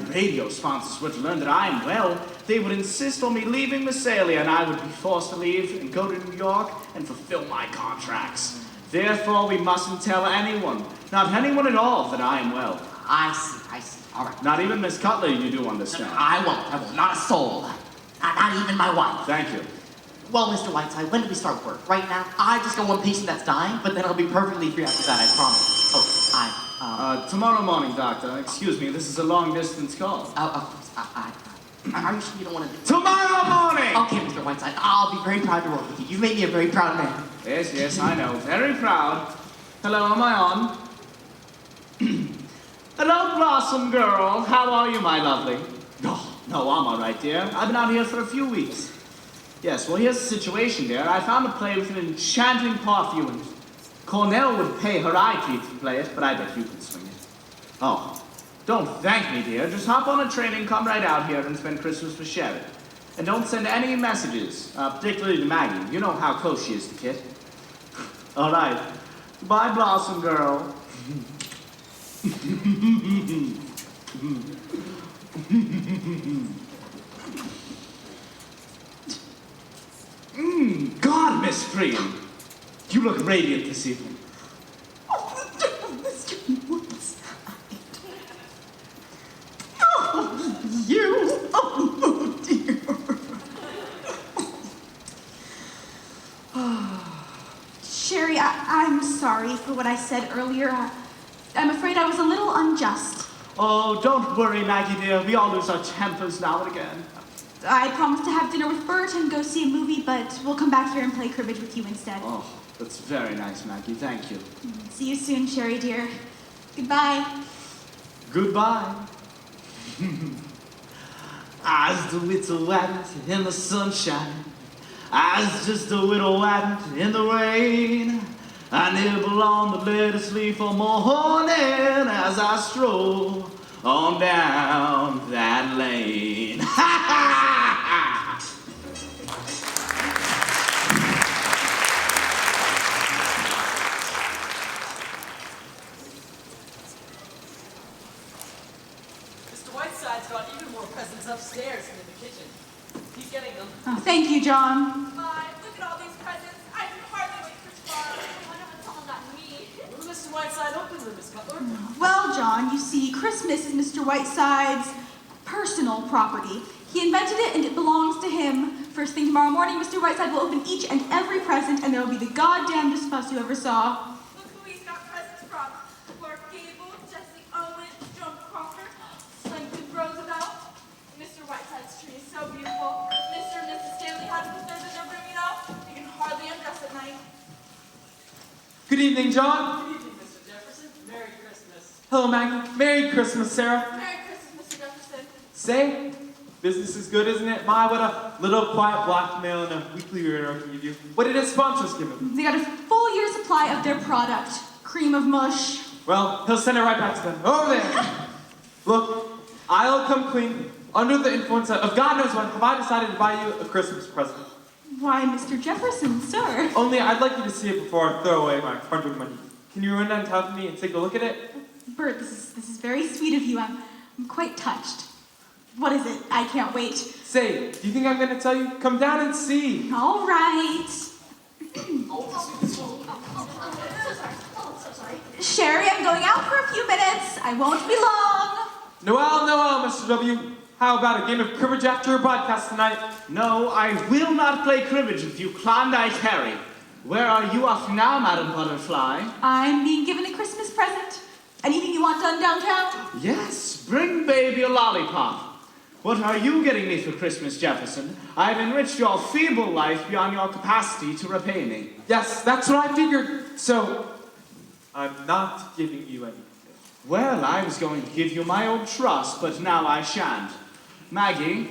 radio sponsors were to learn that I am well, they would insist on me leaving Massalia, and I would be forced to leave and go to New York and fulfill my contracts. Therefore, we mustn't tell anyone, not anyone at all, that I am well. I see. All right. Not even Miss Cutler, you do understand. I won't. Not a soul. Not even my wife. Thank you. Well, Mr. Whiteside, when do we start work? Right now? I just got one patient that's dying, but then I'll be perfectly free after that, I promise. Tomorrow morning, Doctor. Excuse me, this is a long-distance call. Are you sure you don't want to... Tomorrow morning! Okay, Mr. Whiteside, I'll be very proud to work with you. You've made me a very proud man. Yes, I know. Very proud. Hello, am I on? Hello, Blossom Girl. How are you, my lovely? No, I'm all right, dear. I've been out here for a few weeks. Yes, well, here's the situation, dear. I found a play with an enchanting perfume, and Cornell would pay her eye teeth to play it, but I bet you could swing it. Oh, don't thank me, dear. Just hop on a train and come right out here and spend Christmas with Sherry. And don't send any messages, particularly to Maggie. You know how close she is to Kit. All right. Goodbye, Blossom Girl. God, Miss Priam, you look radiant this evening. Oh, Mr. Woods. Oh, you. Oh, dear. Sherry, I'm sorry for what I said earlier. I'm afraid I was a little unjust. Oh, don't worry, Maggie dear. We all lose our tempers now and again. I promised to have dinner with Bert and go see a movie, but we'll come back here and play cribbage with you instead. Oh, that's very nice, Maggie. Thank you. See you soon, Sherry dear. Goodbye. Goodbye. I was the little rabbit in the sunshine. I was just a little rabbit in the rain. I nibble on the lettuce leaf all morning as I stroll on down that lane. Mr. Whiteside's got even more presents upstairs than in the kitchen. He's getting them. Oh, thank you, John. My, look at all these presents. I can hardly wait for tomorrow. One of them's all about me. Will Mr. Whiteside open them, Miss Cutler? Well, John, you see, Christmas is Mr. Whiteside's personal property. He invented it and it belongs to him. First thing tomorrow morning, Mr. Whiteside will open each and every present and there will be the goddamnedest fuss you ever saw. Look who he's got presents from. Clark Gable, Jesse Owens, Joan Crawford, Franklin Roosevelt. Mr. Whiteside's tree is so beautiful. Mr. and Mrs. Stanley Hudson that they're bringing up. You can hardly undress at night. Good evening, John. Good evening, Mr. Jefferson. Merry Christmas. Hello, Maggie. Merry Christmas, Sarah. Merry Christmas, Mr. Jefferson. Say, business is good, isn't it? My, what a little quiet blackmail and a weekly reorder can give you. What did his sponsors give him? They got a full year supply of their product, cream of mush. Well, he'll send it right back to them. Over there. Look, I'll come clean. Under the influence of God knows what, have I decided to buy you a Christmas present. Why, Mr. Jefferson, sir. Only I'd like you to see it before I throw away my hard-earned money. Can you run down top of me and take a look at it? Bert, this is very sweet of you. I'm quite touched. What is it? I can't wait. Say, do you think I'm going to tell you? Come down and see. All right. Sherry, I'm going out for a few minutes. I won't be long. Noel, Mr. W. How about a game of cribbage after your broadcast tonight? No, I will not play cribbage with you, Klondike Harry. Where are you off now, Madam Butterfly? I'm being given a Christmas present. Anything you want done downtown? Yes, bring baby a lollipop. What are you getting me for Christmas, Jefferson? I've enriched your feeble life beyond your capacity to repay me. Yes, that's what I figured. So, I'm not giving you anything. Well, I was going to give you my old trust, but now I shan't. Maggie,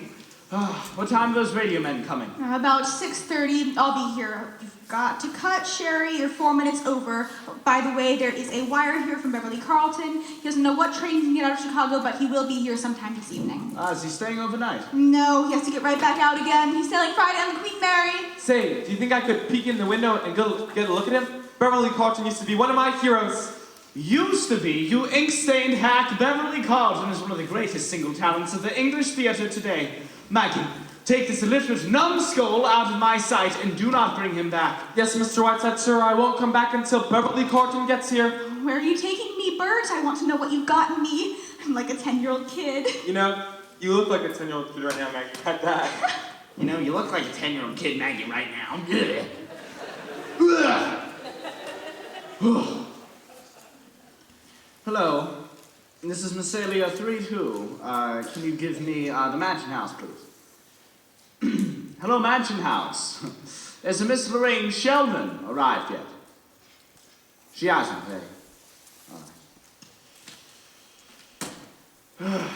what time are those radio men coming? About 6:30. I'll be here. You've got to cut, Sherry. You're 4 minutes over. By the way, there is a wire here from Beverly Carlton. He doesn't know what train he can get out of Chicago, but he will be here sometime this evening. Is he staying overnight? No, he has to get right back out again. He's sailing Friday on the Queen Mary. Say, do you think I could peek in the window and go get a look at him? Beverly Carlton used to be one of my heroes. Used to be, you ink-stained hack. Beverly Carlton is one of the greatest single talents of the English theatre today. Maggie, take this illiterate numbskull out of my sight and do not bring him back. Yes, Mr. Whiteside, sir, I won't come back until Beverly Carlton gets here. Where are you taking me, Bert? I want to know what you've gotten me. I'm like a 10-year-old kid. You know, you look like a 10-year-old kid right now, Maggie. Cut that. You know, you look like a 10-year-old kid, Maggie, right now. Hello, this is Massalia 32. Can you give me the Mansion House, please? Hello, Mansion House. Has a Miss Lorraine Sheldon arrived yet? She hasn't, eh? All right.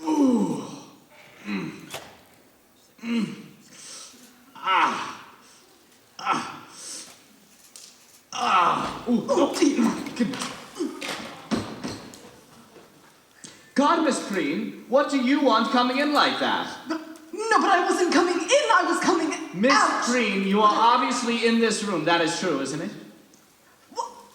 Ooh. God, Miss Preen, what do you want coming in like that? No, but I wasn't coming in, I was coming out. Miss Preen, you are obviously in this room. That is true, isn't it?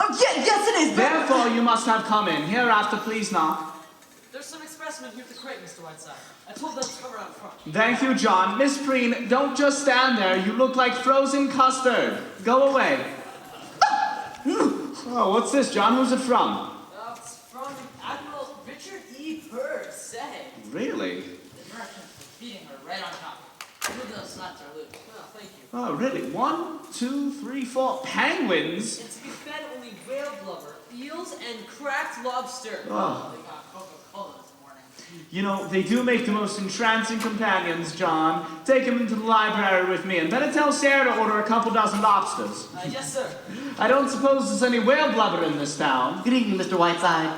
Yes, it is. Therefore, you must have come in. Hereafter, please knock. There's some expressmen here at the crate, Mr. Whiteside. I told them to come around front. Thank you, John. Miss Preen, don't just stand there. You look like frozen custard. Go away. Oh, what's this, John? Who's it from? It's from Admiral Richard E. Byrd, say. Really? The Americans were beating her right on top. Move those nuts are loose. Oh, thank you. Oh, really? 1, 2, 3, 4 penguins? And to be fed only whale blubber, eels, and cracked lobster. Oh. They got Coca-Cola this morning. You know, they do make the most entrancing companions, John. Take him into the library with me, and better tell Sarah to order a couple dozen lobsters. Yes, sir. I don't suppose there's any whale blubber in this town. Good evening, Mr. Whiteside.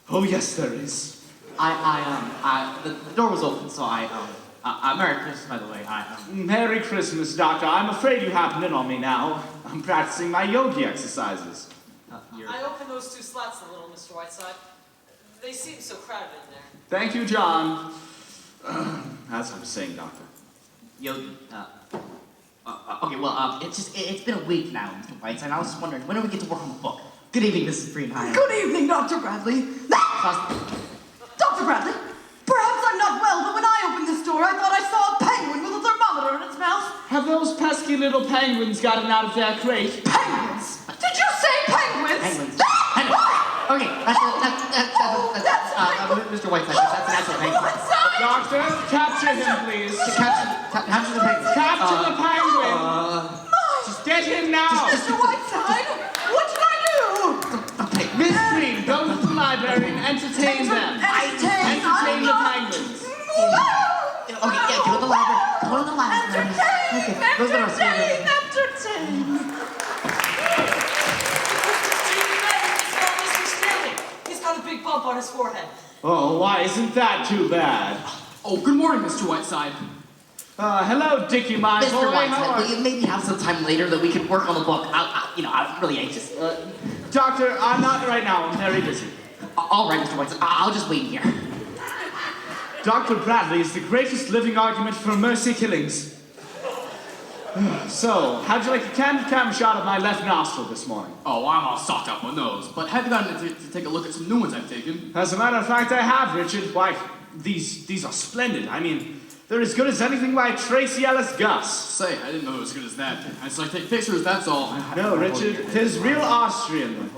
Oh, yes, there is. The door was open, so Merry Christmas, by the way. Merry Christmas, Doctor. I'm afraid you happened in on me now. I'm practicing my yogi exercises. I opened those two slats a little, Mr. Whiteside. They seem so crowded in there. Thank you, John. As I was saying, Doctor. Yogi, okay, well, it's been a week now, Mr. Whiteside. I was just wondering, when do we get to work on the book? Good evening, Mrs. Greenheim. Good evening, Dr. Bradley. Dr. Bradley, perhaps I'm not well, but when I opened this door, I thought I saw a penguin with a thermometer in its mouth. Have those pesky little penguins gotten out of their crate? Penguins? Did you say penguins? Penguins. Okay, that's Mr. Whiteside, that's an actual penguin. Doctor, capture him, please. Capture the penguin. Capture the penguin. Just get him now. Mr. Whiteside, what did I do? Miss Green, go to the library and entertain them. Entertain the penguins. Okay, yeah, go to the library. Go to the library. Okay, those are our Entertain. He's got a big bump on his forehead. Oh, why isn't that too bad? Oh, good morning, Mr. Whiteside. Hello, Dickie, my Mr. boy. Whiteside, will you maybe have some time later that we can work on the book? I'm really anxious. Doctor, I'm not right now. I'm very busy. All right, Mr. Whiteside, I'll just wait here. Dr. Bradley is the greatest living argument for mercy killings. So, how'd you like a candid cam shot of my left nostril this morning? Oh, I'm all socked up my nose, but have you gotten to take a look at some new ones I've taken? As a matter of fact, I have, Richard. Why, these are splendid. I mean, they're as good as anything by Tracy Ellis Gus. Say, I didn't know it was as good as that. I just like take pictures, that's all. No, Richard, 'tis real Austrian.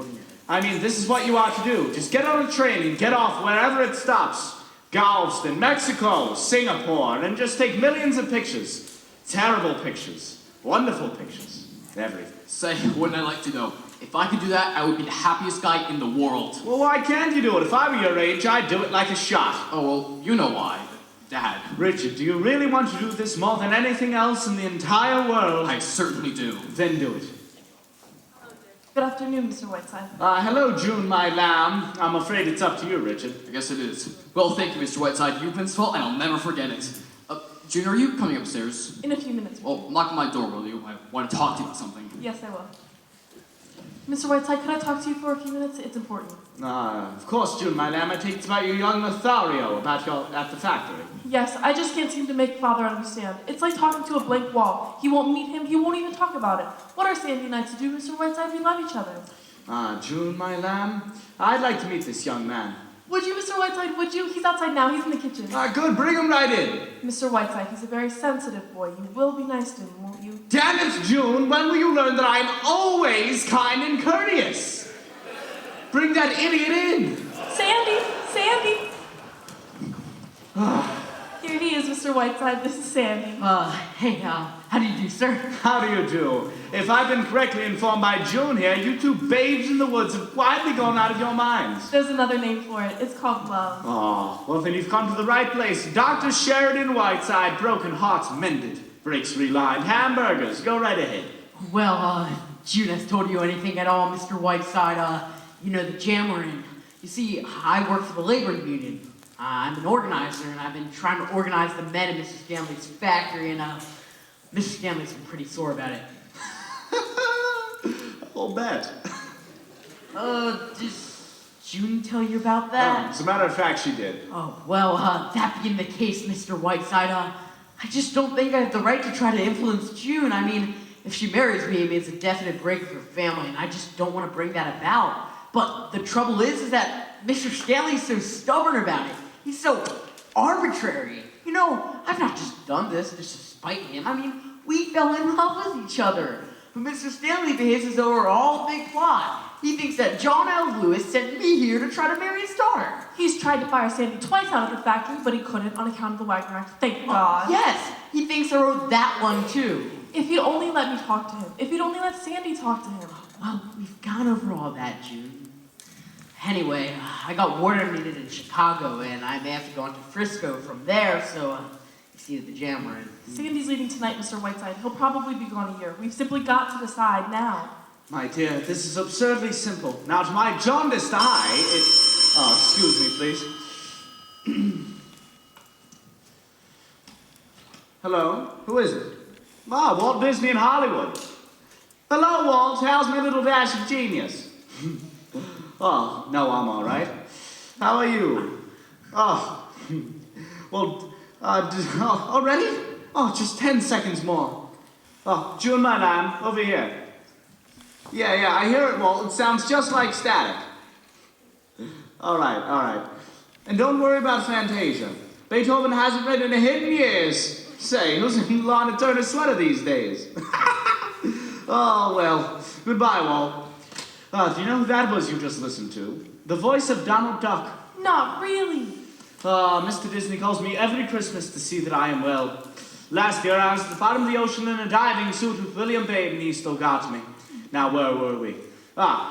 I mean, this is what you ought to do. Just get on a train and get off wherever it stops. Galveston, Mexico, Singapore, and just take millions of pictures. Terrible pictures. Wonderful pictures. Everything. Say, wouldn't I like to know? If I could do that, I would be the happiest guy in the world. Well, why can't you do it? If I were your age, I'd do it like a shot. Oh, well, you know why. Dad. Richard, do you really want to do this more than anything else in the entire world? I certainly do. Then do it. Good afternoon, Mr. Whiteside. Hello, June, my lamb. I'm afraid it's up to you, Richard. I guess it is. Well, thank you, Mr. Whiteside. You've been swell, and I'll never forget it. June, are you coming upstairs? In a few minutes. Well, knock on my door, will you? I want to talk to you about something. Yes, I will. Mr. Whiteside, could I talk to you for a few minutes? It's important. Of course, June, my lamb. I think it's about your young Lothario, at the factory. Yes, I just can't seem to make Father understand. It's like talking to a blank wall. He won't meet him, he won't even talk about it. What are Sandy and I to do, Mr. Whiteside? We love each other. June, my lamb. I'd like to meet this young man. Would you, Mr. Whiteside? Would you? He's outside now. He's in the kitchen. Good. Bring him right in. Mr. Whiteside, he's a very sensitive boy. You will be nice to him, won't you? Damn it, June. When will you learn that I'm always kind and courteous? Bring that idiot in. Sandy! Here he is, Mr. Whiteside. This is Sandy. Hey, how do you do, sir? How do you do? If I've been correctly informed by June here, you two babes in the woods have quietly gone out of your minds. There's another name for it. It's called love. Oh, well then you've come to the right place. Dr. Sheridan Whiteside, broken hearts mended, brakes relined, hamburgers, go right ahead. Well, June has told you anything at all, Mr. Whiteside, the jam we're in. You see, I work for the labor union. I'm an organizer, and I've been trying to organize the men in Mrs. Stanley's factory, and Mrs. Stanley's been pretty sore about it. I'll bet. Did June tell you about that? As a matter of fact, she did. Oh, well, that being the case, Mr. Whiteside, I just don't think I have the right to try to influence June. I mean, if she marries me, it means a definite break with her family, and I just don't want to bring that about. But the trouble is that Mr. Stanley's so stubborn about it. He's so arbitrary. I've not just done this just to spite him. I mean, we fell in love with each other. But Mr. Stanley behaves as though we're all a big plot. He thinks that John L. Lewis sent me here to try to marry his daughter. He's tried to fire Sandy twice out of the factory, but he couldn't on account of the Wagner Act. Thank God. Yes, he thinks I wrote that one too. If he'd only let me talk to him. If he'd only let Sandy talk to him. Well, we've gone over all that, June. Anyway, I got water needed in Chicago, and I may have to go on to Frisco from there, so you see the jam we're in. Sandy's leaving tonight, Mr. Whiteside. He'll probably be gone a year. We've simply got to decide now. My dear, this is absurdly simple. Now, to my jaundiced eye, it... Oh, excuse me, please. Hello? Who is it? Ah, Walt Disney in Hollywood. Hello, Walt. How's my little dash of genius? Oh, no, I'm all right. How are you? Oh, well, already? Oh, just 10 seconds more. Oh, June, my lamb, over here. Yeah, I hear it, Walt. It sounds just like static. All right. And don't worry about Fantasia. Beethoven hasn't read in a hidden years. Say, who's in Lana Turner's sweater these days? Oh, well, goodbye, Walt. Do you know who that was you just listened to? The voice of Donald Duck. Not really. Mr. Disney calls me every Christmas to see that I am well. Last year I was at the bottom of the ocean in a diving suit with William Babe and he still got me. Now, where were we?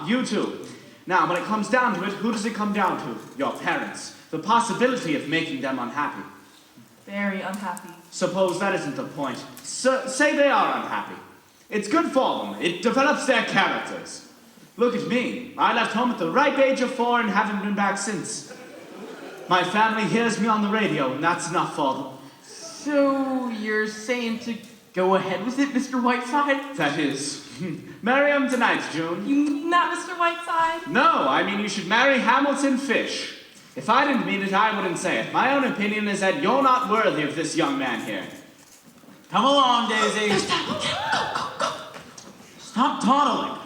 You two. Now, when it comes down to it, who does it come down to? Your parents. The possibility of making them unhappy. Very unhappy. Suppose that isn't the point. Say they are unhappy. It's good for them. It develops their characters. Look at me. I left home at the ripe age of 4 and haven't been back since. My family hears me on the radio, and that's enough for them. So, you're saying to go ahead with it, Mr. Whiteside? That is. Marry him tonight, June. You mean that, Mr. Whiteside? No, I mean you should marry Hamilton Fish. If I didn't mean it, I wouldn't say it. My own opinion is that you're not worthy of this young man here. Come along, Daisy. Stop dawdling.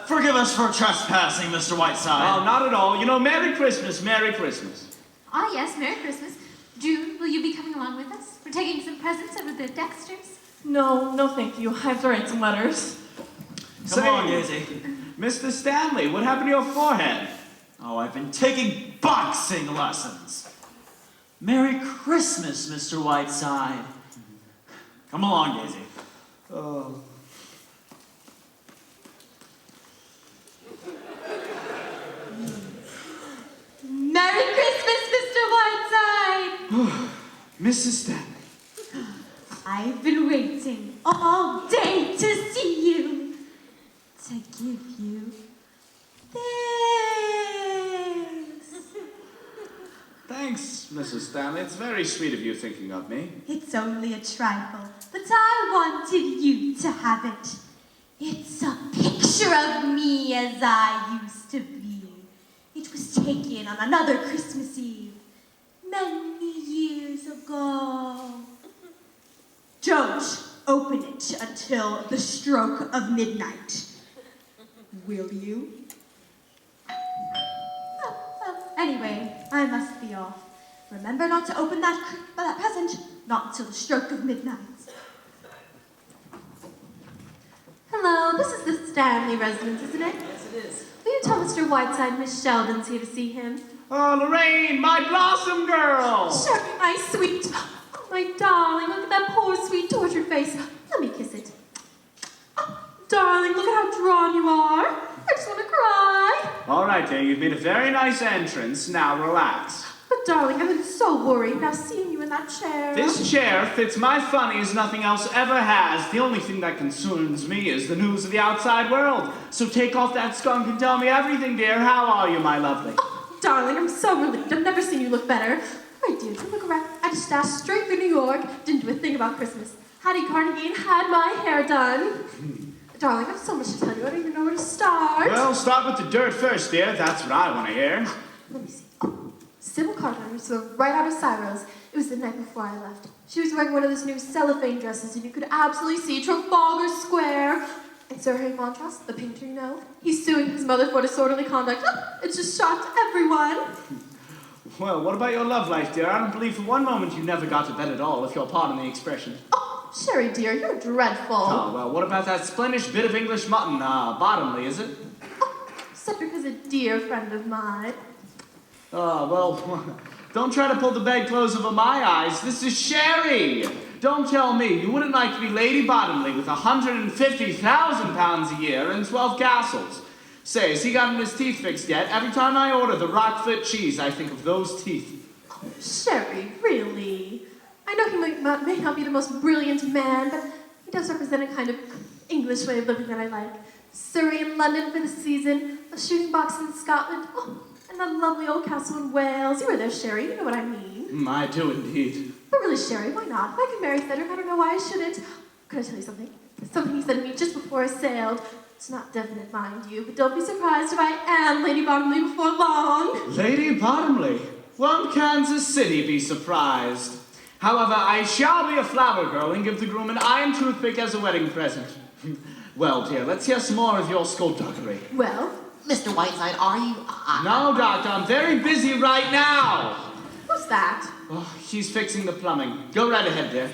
Forgive us for trespassing, Mr. Whiteside. Oh, not at all. You know, Merry Christmas, Merry Christmas. Ah, yes, Merry Christmas. June, will you be coming along with us? We're taking some presents over the Dexters. No, thank you. I have to write some letters. Come on, Daisy. Mr. Stanley, what happened to your forehead? Oh, I've been taking boxing lessons. Merry Christmas, Mr. Whiteside. Come along, Daisy. Oh. Merry Christmas, Mr. Whiteside! Mrs. Stanley. I've been waiting all day to see you, to give you this. Thanks, Mrs. Stanley. It's very sweet of you thinking of me. It's only a trifle, but I wanted you to have it. It's a picture of me as I used to be. It was taken on another Christmas Eve, many years ago. Don't open it until the stroke of midnight. Will you? Anyway, I must be off. Remember not to open that present, not until the stroke of midnight. Hello, this is the Stanley residence, isn't it? Yes, it is. Will you tell Mr. Whiteside Miss Sheldon's here to see him? Oh, Lorraine, my blossom girl! Sherry, my sweet. Oh, my darling, look at that poor, sweet, tortured face. Let me kiss it. Oh, darling, look at how drawn you are. I just want to cry. All right, dear, you've made a very nice entrance. Now relax. But, darling, I've been so worried now seeing you in that chair. This chair fits my funny as nothing else ever has. The only thing that concerns me is the news of the outside world. So take off that skunk and tell me everything, dear. How are you, my lovely? Oh, darling, I'm so relieved. I've never seen you look better. Right, dear, don't look around. I just dashed straight through New York. Didn't do a thing about Christmas. Hattie Carnegie had my hair done. Darling, I have so much to tell you. I don't even know where to start. Well, start with the dirt first, dear. That's what I want to hear. Let me see. Oh, Sybil Carter used to go right out of Cyril's. It was the night before I left. She was wearing one of those new cellophane dresses, and you could absolutely see Trafalgar Square. And Sir Harry Montross, the painter, you know, he's suing his mother for disorderly conduct. Oh, it just shocked everyone. Well, what about your love life, dear? I don't believe for one moment you never got to bed at all, if you'll pardon the expression. Oh, Sherry, dear, you're dreadful. Oh, well, what about that splendish bit of English mutton? Bottomley, is it? Oh, Cedric is a dear friend of mine. Oh, well, don't try to pull the bedclothes over my eyes. This is Sherry. Don't tell me you wouldn't like to be Lady Bottomley with 150,000 pounds a year and 12 castles. Say, has he gotten his teeth fixed yet? Every time I order the Rockfoot cheese, I think of those teeth. Sherry, really? I know he may not be the most brilliant man, but he does represent a kind of English way of living that I like. Surrey and London for the season, a shooting box in Scotland, oh, and that lovely old castle in Wales. You were there, Sherry, you know what I mean. I do indeed. But really, Sherry, why not? If I can marry Cedric, I don't know why I shouldn't. Could I tell you something? Something he said to me just before I sailed. It's not definite, mind you, but don't be surprised if I am Lady Bottomley before long. Lady Bottomley? Won't Kansas City be surprised? However, I shall be a flower girl and give the groom an iron toothpick as a wedding present. Well, dear, let's hear some more of your skullduggery. Well? Mr. Whiteside, are you... No, Doctor, I'm very busy right now. Who's that? Oh, she's fixing the plumbing. Go right ahead, dear.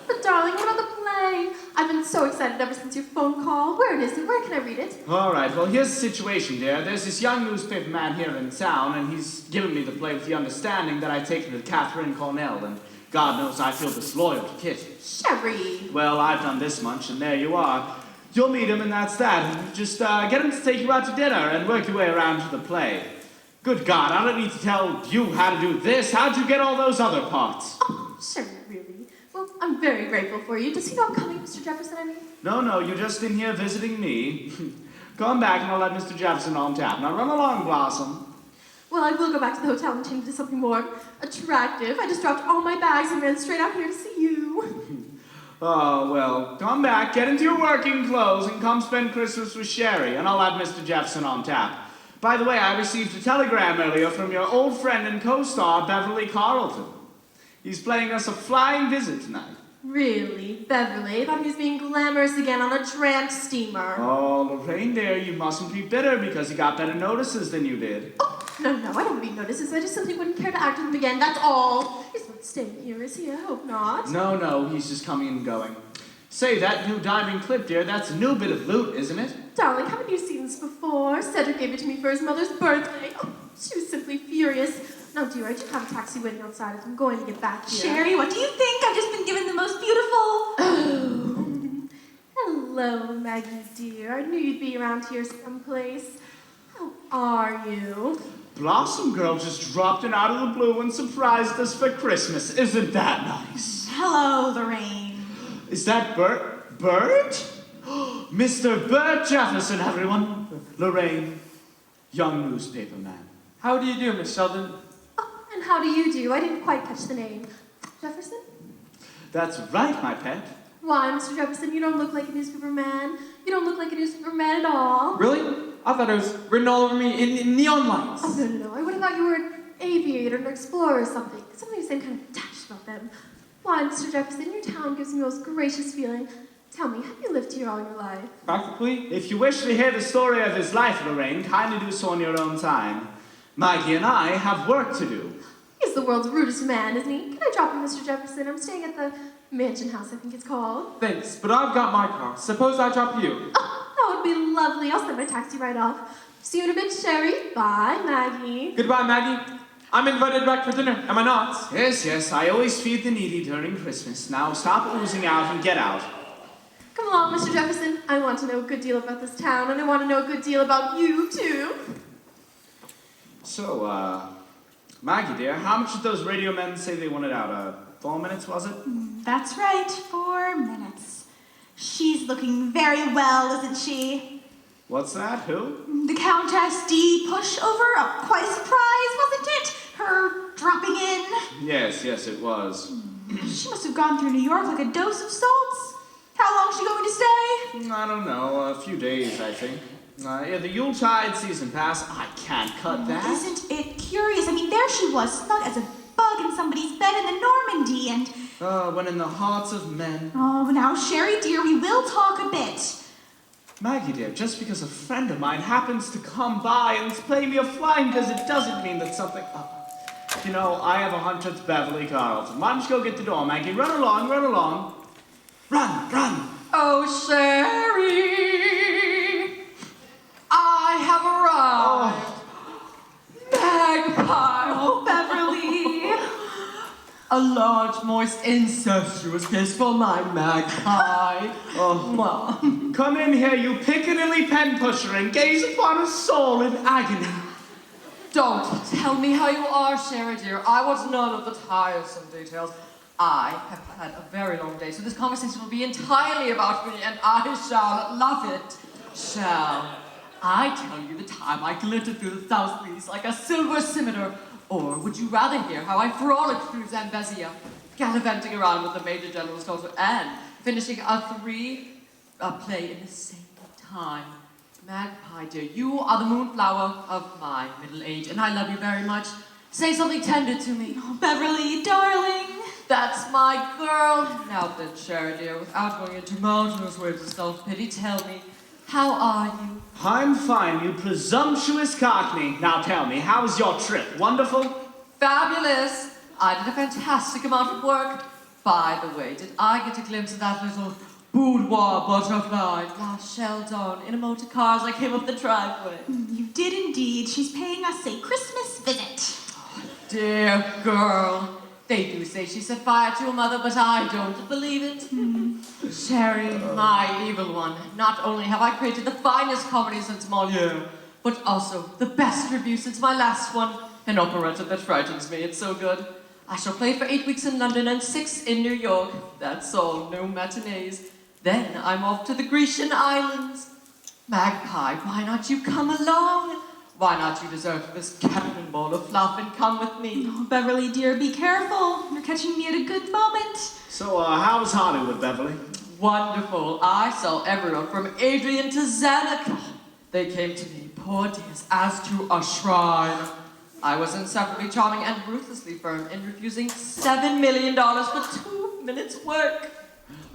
But darling, what about the play? I've been so excited ever since your phone call. Where is it? Where can I read it? All right, well, here's the situation, dear. There's this young newspaper man here in town, and he's given me the play with the understanding that I take her to Catherine Cornell, and God knows I feel disloyal to Kit. Sherry. Well, I've done this much, and there you are. You'll meet him, and that's that. Just get him to take you out to dinner and work your way around to the play. Good God, I don't need to tell you how to do this. How'd you get all those other parts? Oh, Sherry, really? Well, I'm very grateful for you. Does he know I'm coming, Mr. Jefferson, I mean? No, you're just in here visiting me. Come back, and I'll let Mr. Jefferson on tap. Now run along, Blossom. Well, I will go back to the hotel and change into something more attractive. I just dropped all my bags and ran straight out here to see you. Oh, well, come back, get into your working clothes, and come spend Christmas with Sherry, and I'll have Mr. Jefferson on tap. By the way, I received a telegram earlier from your old friend and co-star, Beverly Carlton. He's playing us a flying visit tonight. Really? Beverly? I thought he was being glamorous again on a tramp steamer. Oh, Lorraine, dear, you mustn't be bitter because he got better notices than you did. Oh, no, I don't read notices. I just simply wouldn't care to act with him again, that's all. He's not staying here, is he? I hope not. No, he's just coming and going. Say, that new diamond clip, dear, that's a new bit of loot, isn't it? Darling, haven't you seen this before? Cedric gave it to me for his mother's birthday. Oh, she was simply furious. Now, dear, I do have a taxi waiting outside as I'm going to get back here. Sherry, what do you think? I've just been given the most beautiful... Oh. Hello, Maggie, dear. I knew you'd be around here someplace. How are you? Blossom Girl just dropped in out of the blue and surprised us for Christmas. Isn't that nice? Hello, Lorraine. Is that Bert? Mr. Bert Jefferson, everyone. Lorraine, young newspaper man. How do you do, Miss Sheldon? Oh, and how do you do? I didn't quite catch the name. Jefferson? That's right, my pet. Why, Mr. Jefferson, you don't look like a newspaper man. You don't look like a newspaper man at all. Really? I thought it was written all over me in neon lights. Oh, no. I would have thought you were an aviator, an explorer or something. Something the same kind of dash about them. Why, Mr. Jefferson, your town gives me the most gracious feeling. Tell me, have you lived here all your life? Practically. If you wish to hear the story of his life, Lorraine, kindly do so on your own time. Maggie and I have work to do. He's the world's rudest man, isn't he? Can I drop him, Mr. Jefferson? I'm staying at the mansion house, I think it's called. Thanks, but I've got my car. Suppose I drop you. Oh, that would be lovely. I'll send my taxi right off. See you in a bit, Sherry. Bye, Maggie. Goodbye, Maggie. I'm invited back for dinner, am I not? Yes, I always feed the needy during Christmas. Now stop oozing out and get out. Come along, Mr. Jefferson. I want to know a good deal about this town, and I want to know a good deal about you, too. So, Maggie, dear, how much did those radio men say they wanted out? 4 minutes, was it? That's right, 4 minutes. She's looking very well, isn't she? What's that? Who? The Countess D. Pushover. Quite a surprise, wasn't it? Her dropping in. Yes, it was. She must have gone through New York like a dose of salts. How long is she going to stay? I don't know, a few days, I think. The Yuletide season pass. I can't cut that. Isn't it curious? I mean, there she was, snug as a bug in somebody's bed in the Normandy, and... when in the hearts of men. Oh, now, Sherry, dear, we will talk a bit. Maggie, dear, just because a friend of mine happens to come by and play me a flying visit doesn't mean that something... You know, I have a hunch it's Beverly Carlton. Why don't you go get the door, Maggie? Run along. Run! Oh, Sherry, I have arrived. Magpie. Oh, Beverly. A large, moist, incestuous kiss for my magpie. Oh. Come in here, you Piccadilly pen pusher, and gaze upon a soul in agony. Don't tell me how you are, Sherry dear. I want none of the tiresome details. I have had a very long day, so this conversation will be entirely about me, and I shall love it. Shall I tell you the time I glittered through the South Seas like a silver scimitar? Or would you rather hear how I frolicked through Zambezia, gallivanting around with the Major General's daughter, and finishing a play in the same time? Magpie, dear, you are the moonflower of my middle age, and I love you very much. Say something tender to me. Oh, Beverly, darling. That's my girl. Now then, Sherry, dear, without going into mountainous waves of self-pity, tell me, how are you? I'm fine, you presumptuous cockney. Now tell me, how was your trip? Wonderful? Fabulous. I did a fantastic amount of work. By the way, did I get a glimpse of that little boudoir butterfly, La Sheldon, in a motor car as I came up the driveway? You did indeed. She's paying us a Christmas visit. Dear girl. They do say she set fire to her mother, but I don't believe it. Sherry, my evil one, not only have I created the finest comedy since Moliere, but also the best review since my last one, an operetta that frightens me, it's so good. I shall play it for 8 weeks in London and 6 in New York. That's all, no matinees. Then I'm off to the Grecian Islands. Magpie, why not you come along? Why not you desert this cannonball of fluff and come with me? Oh, Beverly, dear, be careful. You're catching me at a good moment. So, how's Hollywood, Beverly? Wonderful. I saw everyone from Adrian to Zanuck. They came to me, poor dears, as to a shrine. I was insufferably charming and ruthlessly firm in refusing $7 million for 2 minutes' work.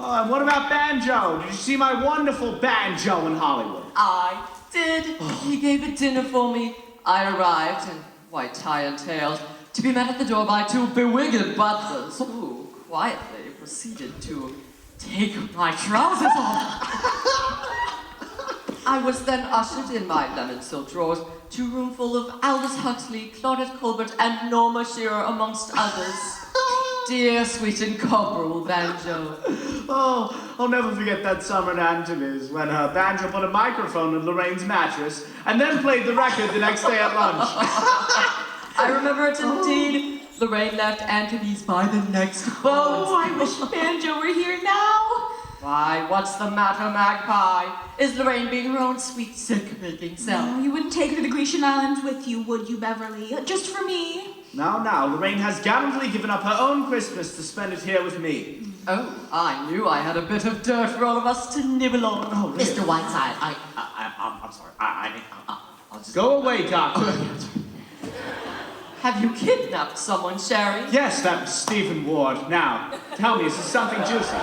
Oh, and what about Banjo? Did you see my wonderful Banjo in Hollywood? I did. He gave a dinner for me. I arrived in white tie and tails to be met at the door by 2 bewiggered butlers who quietly proceeded to take my trousers off. I was then ushered in my lemon silk drawers to a room full of Aldous Huxley, Claudette Colbert, and Norma Shearer, amongst others. Dear, sweet, incomparable Banjo. Oh, I'll never forget that summer in Angeles when Banjo put a microphone in Lorraine's mattress and then played the record the next day at lunch. I remember it indeed. Lorraine left Anthony's by the next boat. Oh, I wish Banjo were here now. Why, what's the matter, Magpie? Is Lorraine being her own sweet, sick-making self? No, you wouldn't take her to the Grecian Islands with you, would you, Beverly? Just for me. Now, Lorraine has gallantly given up her own Christmas to spend it here with me. Oh, I knew I had a bit of dirt for all of us to nibble on. Oh, really? Mr. Whiteside, I'm sorry. I'll just... Go away, Doctor. Have you kidnapped someone, Sherry? Yes, that was Stephen Ward. Now, tell me, is this something juicy?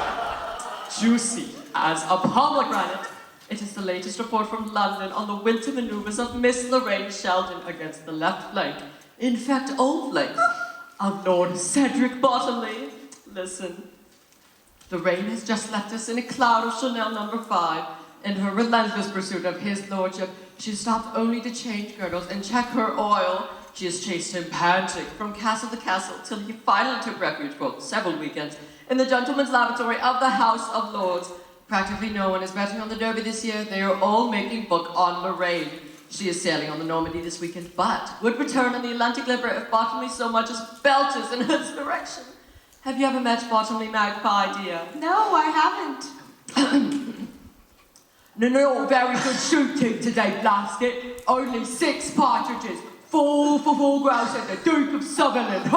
Juicy as a pomegranate. It is the latest report from London on the winter maneuvers of Miss Lorraine Sheldon against the left flank. In fact, all flanks of Lord Cedric Bottomley. Listen. Lorraine has just left us in a cloud of Chanel No. 5. In her relentless pursuit of his lordship, she stopped only to change girdles and check her oil. She has chased him panting from castle to castle till he finally took refuge for several weekends in the gentleman's lavatory of the House of Lords. Practically no one is betting on the Derby this year. They are all making book on Lorraine. She is sailing on the Normandy this weekend, but would return on the Atlantic Liver if Bottomley so much as belches in its direction. Have you ever met Bottomley, Magpie, dear? No, I haven't. No, very good shooting today, blast it. Only 6 partridges. 4 for 4 grouse and the Duke of Sutherland. It's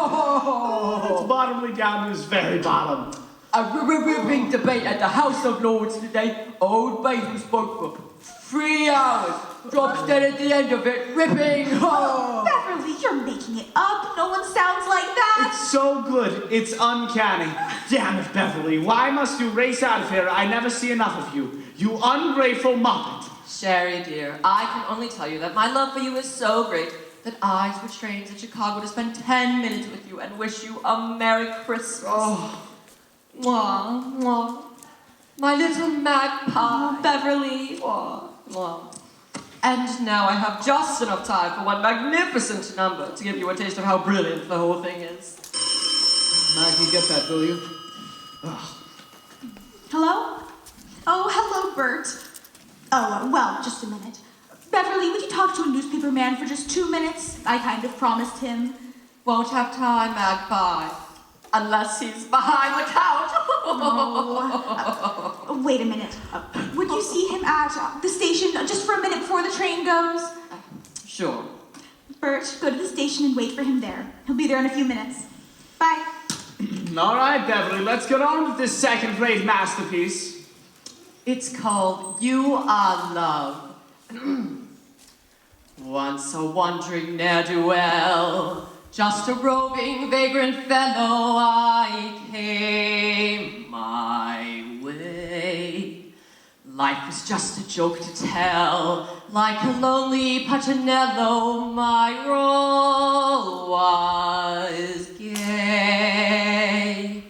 Bottomley down to his very bottom. A ripping debate at the House of Lords today. Old Basil spoke for 3 hours. Drops dead at the end of it. Ripping. Oh. Beverly, you're making it up. No one sounds like that. It's so good. It's uncanny. Damn it, Beverly. Why must you race out of here? I never see enough of you. You ungrateful muppet. Sherry, dear, I can only tell you that my love for you is so great that I switched trains in Chicago to spend 10 minutes with you and wish you a Merry Christmas. Oh. Mwah, mwah. My little magpie. Beverly. Mwah, mwah. And now I have just enough time for one magnificent number to give you a taste of how brilliant the whole thing is. Maggie, get that, will you? Hello? Oh, hello, Bert. Oh, well, just a minute. Beverly, would you talk to a newspaper man for just 2 minutes? I kind of promised him. Won't have time, Magpie. Unless he's behind the couch. Wait a minute. Would you see him at the station just for a minute before the train goes? Sure. Bert, go to the station and wait for him there. He'll be there in a few minutes. Bye. All right, Beverly, let's get on with this second-rate masterpiece. It's called You Are Love. Once a wandering ne'er-do-well, just a roving vagrant fellow, I came my way. Life was just a joke to tell, like a lonely Puccinello, my role was gay.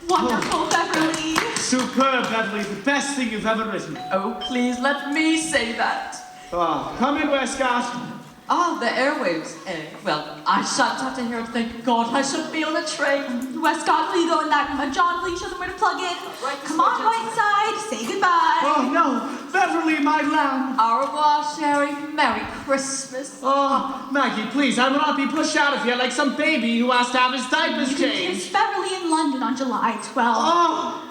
Wonderful, Beverly. Superb, Beverly, the best thing you've ever written. Oh, please let me say that. Oh, come in, Westcott. Ah, the airwaves. Well, I shan't have to hear it. Thank God I should be on a train. Westcott, will you go in that room? John, will you show them where to plug in? Come on, Whiteside. Say goodbye. Oh, no. Beverly, my lamb. Au revoir, Sherry. Merry Christmas. Oh, Maggie, please, I will not be pushed out of here like some baby who has to have his diapers You can changed. kiss Beverly in London on July 12th. Oh.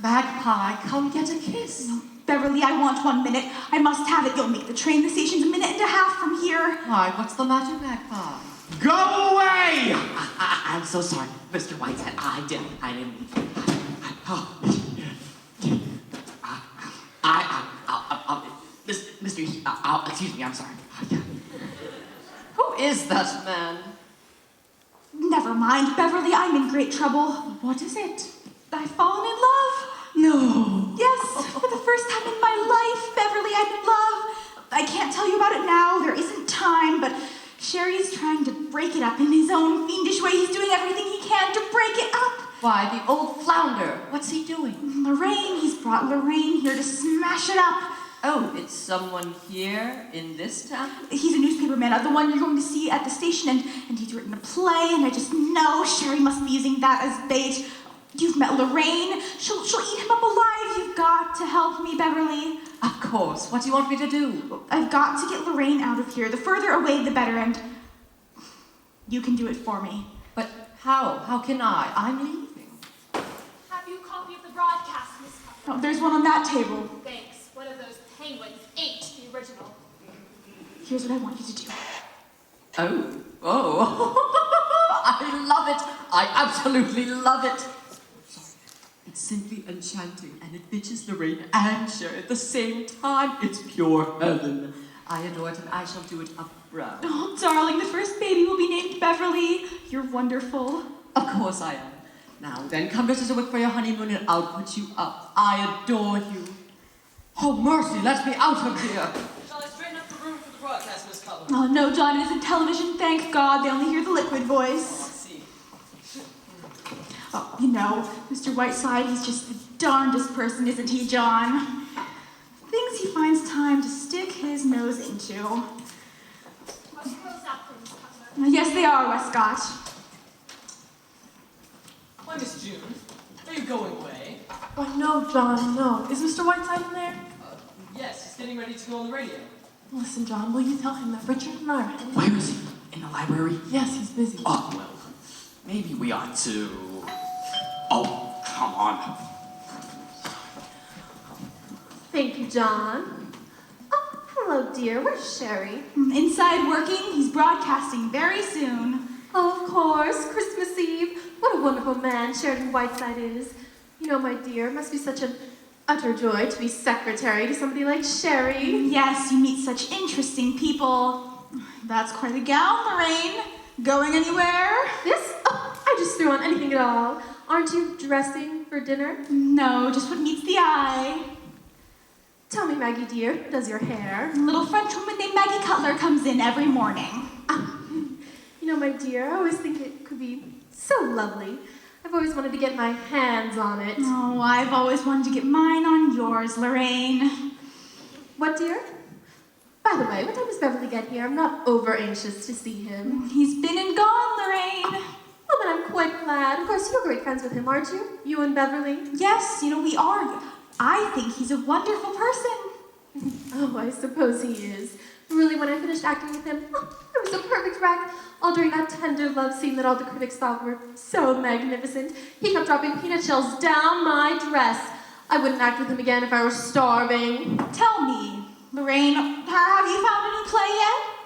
Magpie, come get a kiss. No, Beverly, I want 1 minute. I must have it. You'll make the train. The station's a minute and a half from here. Why, what's the matter, Magpie? Go away! I'm so sorry, Mr. Whitehead. I didn't. Mr. Excuse me, I'm sorry. Who is that man? Never mind, Beverly. I'm in great trouble. What is it? I've fallen in love. No. Yes, for the first time in my life, Beverly, I'm in love. I can't tell you about it now. There isn't time, but Sherry's trying to break it up in his own fiendish way. He's doing everything he can to break it up. Why, the old flounder. What's he doing? Lorraine, he's brought Lorraine here to smash it up. Oh, it's someone here in this town? He's a newspaper man, the one you're going to see at the station, and he's written a play, and I just know Sherry must be using that as bait. You've met Lorraine. She'll eat him up alive. You've got to help me, Beverly. Of course. What do you want me to do? I've got to get Lorraine out of here. The further away, the better, and you can do it for me. But how? How can I? I'm leaving. Have you a copy of the broadcast, Miss Cutler? Oh, there's one on that table. Thanks. One of those penguins ain't the original. Here's what I want you to do. Oh. I love it. I absolutely love it. It's simply enchanting, and it bitches Lorraine and Sherry at the same time. It's pure heaven. I adore it, and I shall do it abroad. Oh, darling, the first baby will be named Beverly. You're wonderful. Of course I am. Now then, come to Zurich for your honeymoon, and I'll put you up. I adore you. Oh, mercy, let me out of here. Shall I straighten up the room for the broadcast, Miss Cutler? Oh, no, John, it isn't television. Thank God. They only hear the liquid voice. Oh, you know, Mr. Whiteside, he's just the darndest person, isn't he, John? Things he finds time to stick his nose into. Are the girls out there, Miss Cutler? Yes, they are, Westcott. Why, Miss June? Are you going away? Oh, no, John, no. Is Mr. Whiteside in there? Yes, he's getting ready to go on the radio. Listen, John, will you tell him that Richard and I are heading? Where is he? In the library? Yes, he's busy. Oh, well, maybe we ought to... Oh, come on. Thank you, John. Oh, hello, dear. Where's Sherry? Inside working, he's broadcasting very soon. Oh, of course. Christmas Eve. What a wonderful man Sheridan Whiteside is. You know, my dear, it must be such an utter joy to be secretary to somebody like Sherry. Yes, you meet such interesting people. That's quite a gown, Lorraine. Going anywhere? Yes? Oh, I just threw on anything at all. Aren't you dressing for dinner? No, just what meets the eye. Tell me, Maggie dear, who does your hair? A little French woman named Maggie Cutler comes in every morning. You know, my dear, I always think it could be so lovely. I've always wanted to get my hands on it. Oh, I've always wanted to get mine on yours, Lorraine. What, dear? By the way, what time does Beverly get here? I'm not over anxious to see him. He's been and gone, Lorraine. Well, then I'm quite glad. glad. Of course, you're great friends with him, aren't you? You and Beverly? Yes, we are. I think he's a wonderful person. Oh, I suppose he is. Really, when I finished acting with him, it was a perfect wreck. All during that tender love scene that all the critics thought were so magnificent. He kept dropping peanut shells down my dress. I wouldn't act with him again if I were starving. Tell me, Lorraine, have you found a new play yet?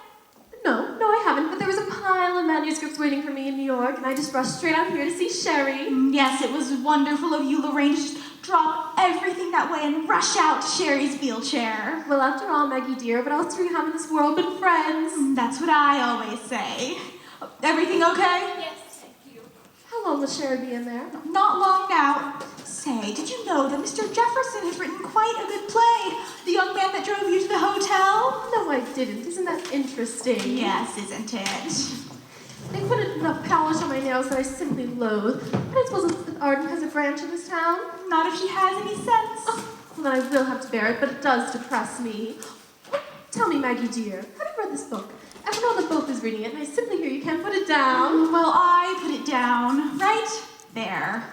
No, I haven't, but there was a pile of manuscripts waiting for me in New York, and I just rushed straight out here to see Sherry. Yes, it was wonderful of you, Lorraine, to just drop everything that way and rush out to Sherry's wheelchair. Well, after all, Maggie dear, what else do we have in this world but friends? That's what I always say. Everything okay? Yes, thank you. How long will Sherry be in there? Not long now. Say, did you know that Mr. Jefferson has written quite a good play? The young man that drove you to the hotel? No, I didn't. Isn't that interesting? Yes, isn't it? They put enough polish on my nails that I simply loathe. I suppose Arden has a branch in this town. Not if she has any sense. Oh, well, then I will have to bear it, but it does depress me. Tell me, Maggie dear, have you read this book? Everyone on the boat is reading it, and I simply hear you can't put it down. Well, I put it down right there.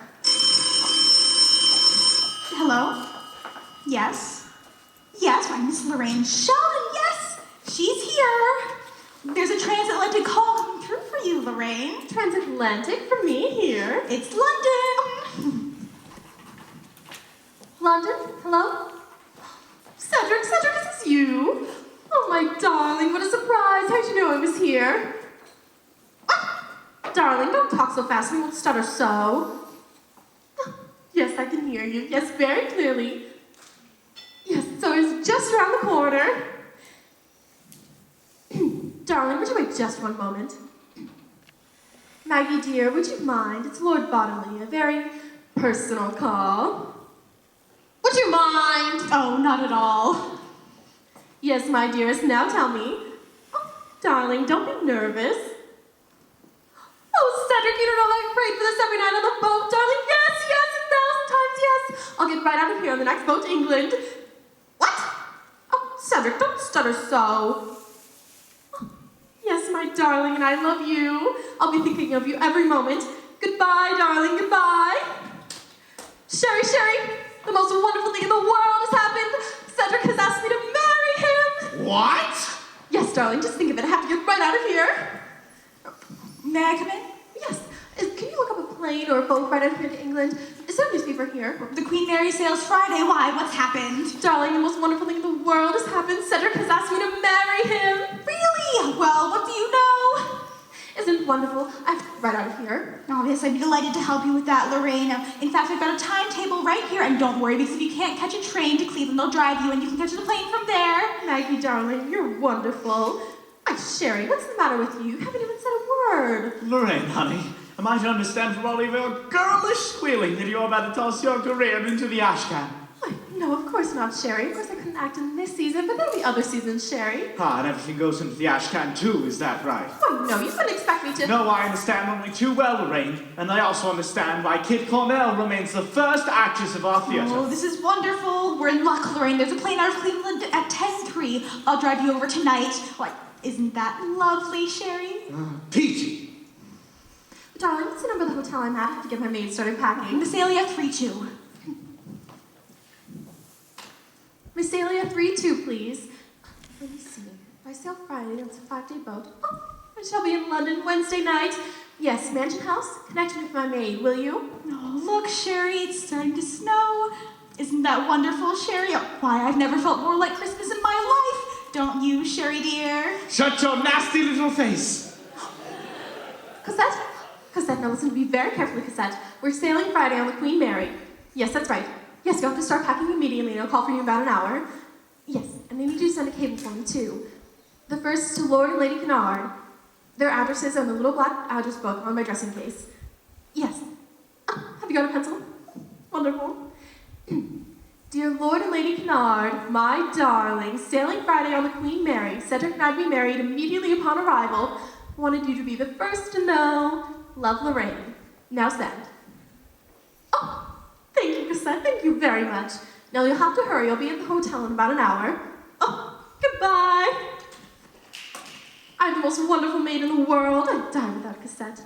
Hello? Yes? Yes, why, Miss Lorraine Sheldon, yes! She's here. There's a transatlantic call coming through for you, Lorraine. Transatlantic for me here? It's London. London? Hello? Cedric, is this you? Oh, my darling, what a surprise. How'd you know I was here? Darling, don't talk so fast. We won't stutter so. Yes, I can hear you. Yes, very clearly. Yes, so it's just around the corner. Darling, would you wait just one moment? Maggie, dear, would you mind? It's Lord Bottomley, a very personal call. Would you mind? Oh, not at all. Yes, my dearest, now tell me. Oh, darling, don't be nervous. Oh, Cedric, you don't know how I prayed for this every night on the boat, darling. Yes, 1,000 times yes. I'll get right out of here on the next boat to England. What? Oh, Cedric, don't stutter so. Oh, yes, my darling, and I love you. I'll be thinking of you every moment. Goodbye, darling, goodbye. Sherry, the most wonderful thing in the world has happened. Cedric has asked me to marry him. What? Yes, darling, just think of it. I have to get right out of here. May I come in? Yes. Can you look up a plane or a boat right out here to England? Is there a newspaper here? The Queen Mary sails Friday. Why? What's happened? Darling, the most wonderful thing in the world has happened. Cedric has asked me to marry him. Really? Well, what do you know? Isn't it wonderful? I have to get right out of here. Oh, yes, I'd be delighted to help you with that, Lorraine. In fact, I've got a timetable right here, and don't worry, because if you can't catch a train to Cleveland, they'll drive you, and you can catch the plane from there. Maggie, darling, you're wonderful. Why, Sherry, what's the matter with you? You haven't even said a word. Lorraine, honey, am I to understand from all of your girlish squealing that you're about to toss your career into the ash can? Why, no, of course not, Sherry. Of course I couldn't act in this season, but there'll be other seasons, Sherry. Ah, and everything goes into the ash can too, is that right? Why, no, you couldn't expect me to... No, I understand only too well, Lorraine, and I also understand why Kit Cornell remains the first actress of our theater. Oh, this is wonderful. We're in luck, Lorraine. There's a plane out of Cleveland at 10:03. I'll drive you over tonight. Why, isn't that lovely, Sherry? Peachy. Darling, what's the number of the hotel I'm at? I have to get my maid started packing. Missalia 32. Missalia 32, please. Let me see. If I sail Friday, it's a 5-day boat. Oh, I shall be in London Wednesday night. Yes, Mansion House. Connect me with my maid, will you? Oh, look, Sherry, it's starting to snow. Isn't that wonderful, Sherry? Oh, why, I've never felt more like Christmas in my life. Don't you, Sherry dear? Shut your nasty little face. Cassette, now listen to me very carefully, Cassette. We're sailing Friday on the Queen Mary. Yes, that's right. Yes, you'll have to start packing immediately, and I'll call for you in about an hour. Yes, and I need you to send a cable for me, too. The first is to Lord and Lady Kennard. Their addresses are in the little black address book on my dressing case. Yes. Have you got a pencil? Wonderful. Dear Lord and Lady Kennard, my darling, sailing Friday on the Queen Mary, Cedric and I be married immediately upon arrival. Wanted you to be the first to know. Love, Lorraine. Now send. Oh, thank you, Cassette. Thank you very much. Now you'll have to hurry. I'll be at the hotel in about an hour. Oh, goodbye. I'm the most wonderful maid in the world. I'd die without Cassette.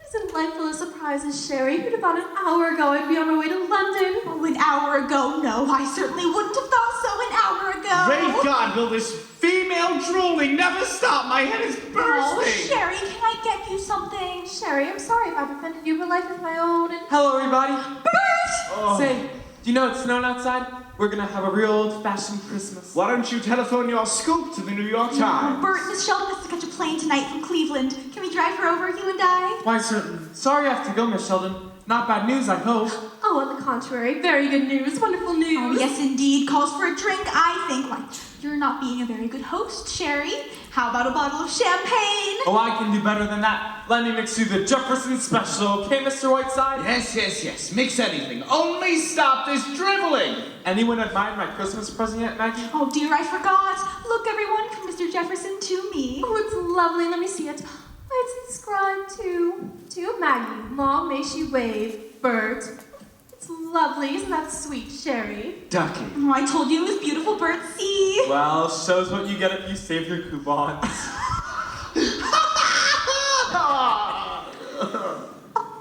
Isn't life full of surprises, Sherry? Who'd have thought an hour ago I'd be on my way to London? Oh, an hour ago? No, I certainly wouldn't have thought so an hour ago. Great God, will this female drooling never stop? My head is bursting. Oh, Sherry, can I get you something? Sherry, I'm sorry if I've offended you, but life is my own and... Hello, everybody. Bert! Say, do you know it's snowing outside? We're gonna have a real old-fashioned Christmas. Why don't you telephone your scoop to the New York Times? Bert, Miss Sheldon has to catch a plane tonight from Cleveland. Can we drive her over, you and I? Why, certainly. Sorry I have to go, Miss Sheldon. Not bad news, I hope. Oh, on the contrary, very good news, wonderful news. Oh, yes, indeed. Calls for a drink, I think. Why, you're not being a very good host, Sherry. How about a bottle of champagne? Oh, I can do better than that. Let me mix you the Jefferson Special, okay, Mr. Whiteside? Yes. Mix anything. Only stop this driveling. Anyone admired my Christmas present yet, Maggie? Oh, dear, I forgot. Look, everyone, from Mr. Jefferson to me. Oh, it's lovely. Let me see it. It's inscribed to Maggie. Long may she wave. Bert. It's lovely. Isn't that sweet, Sherry? Ducky. Oh, I told you it was beautiful, Bert. See? Well, shows what you get if you save your coupons.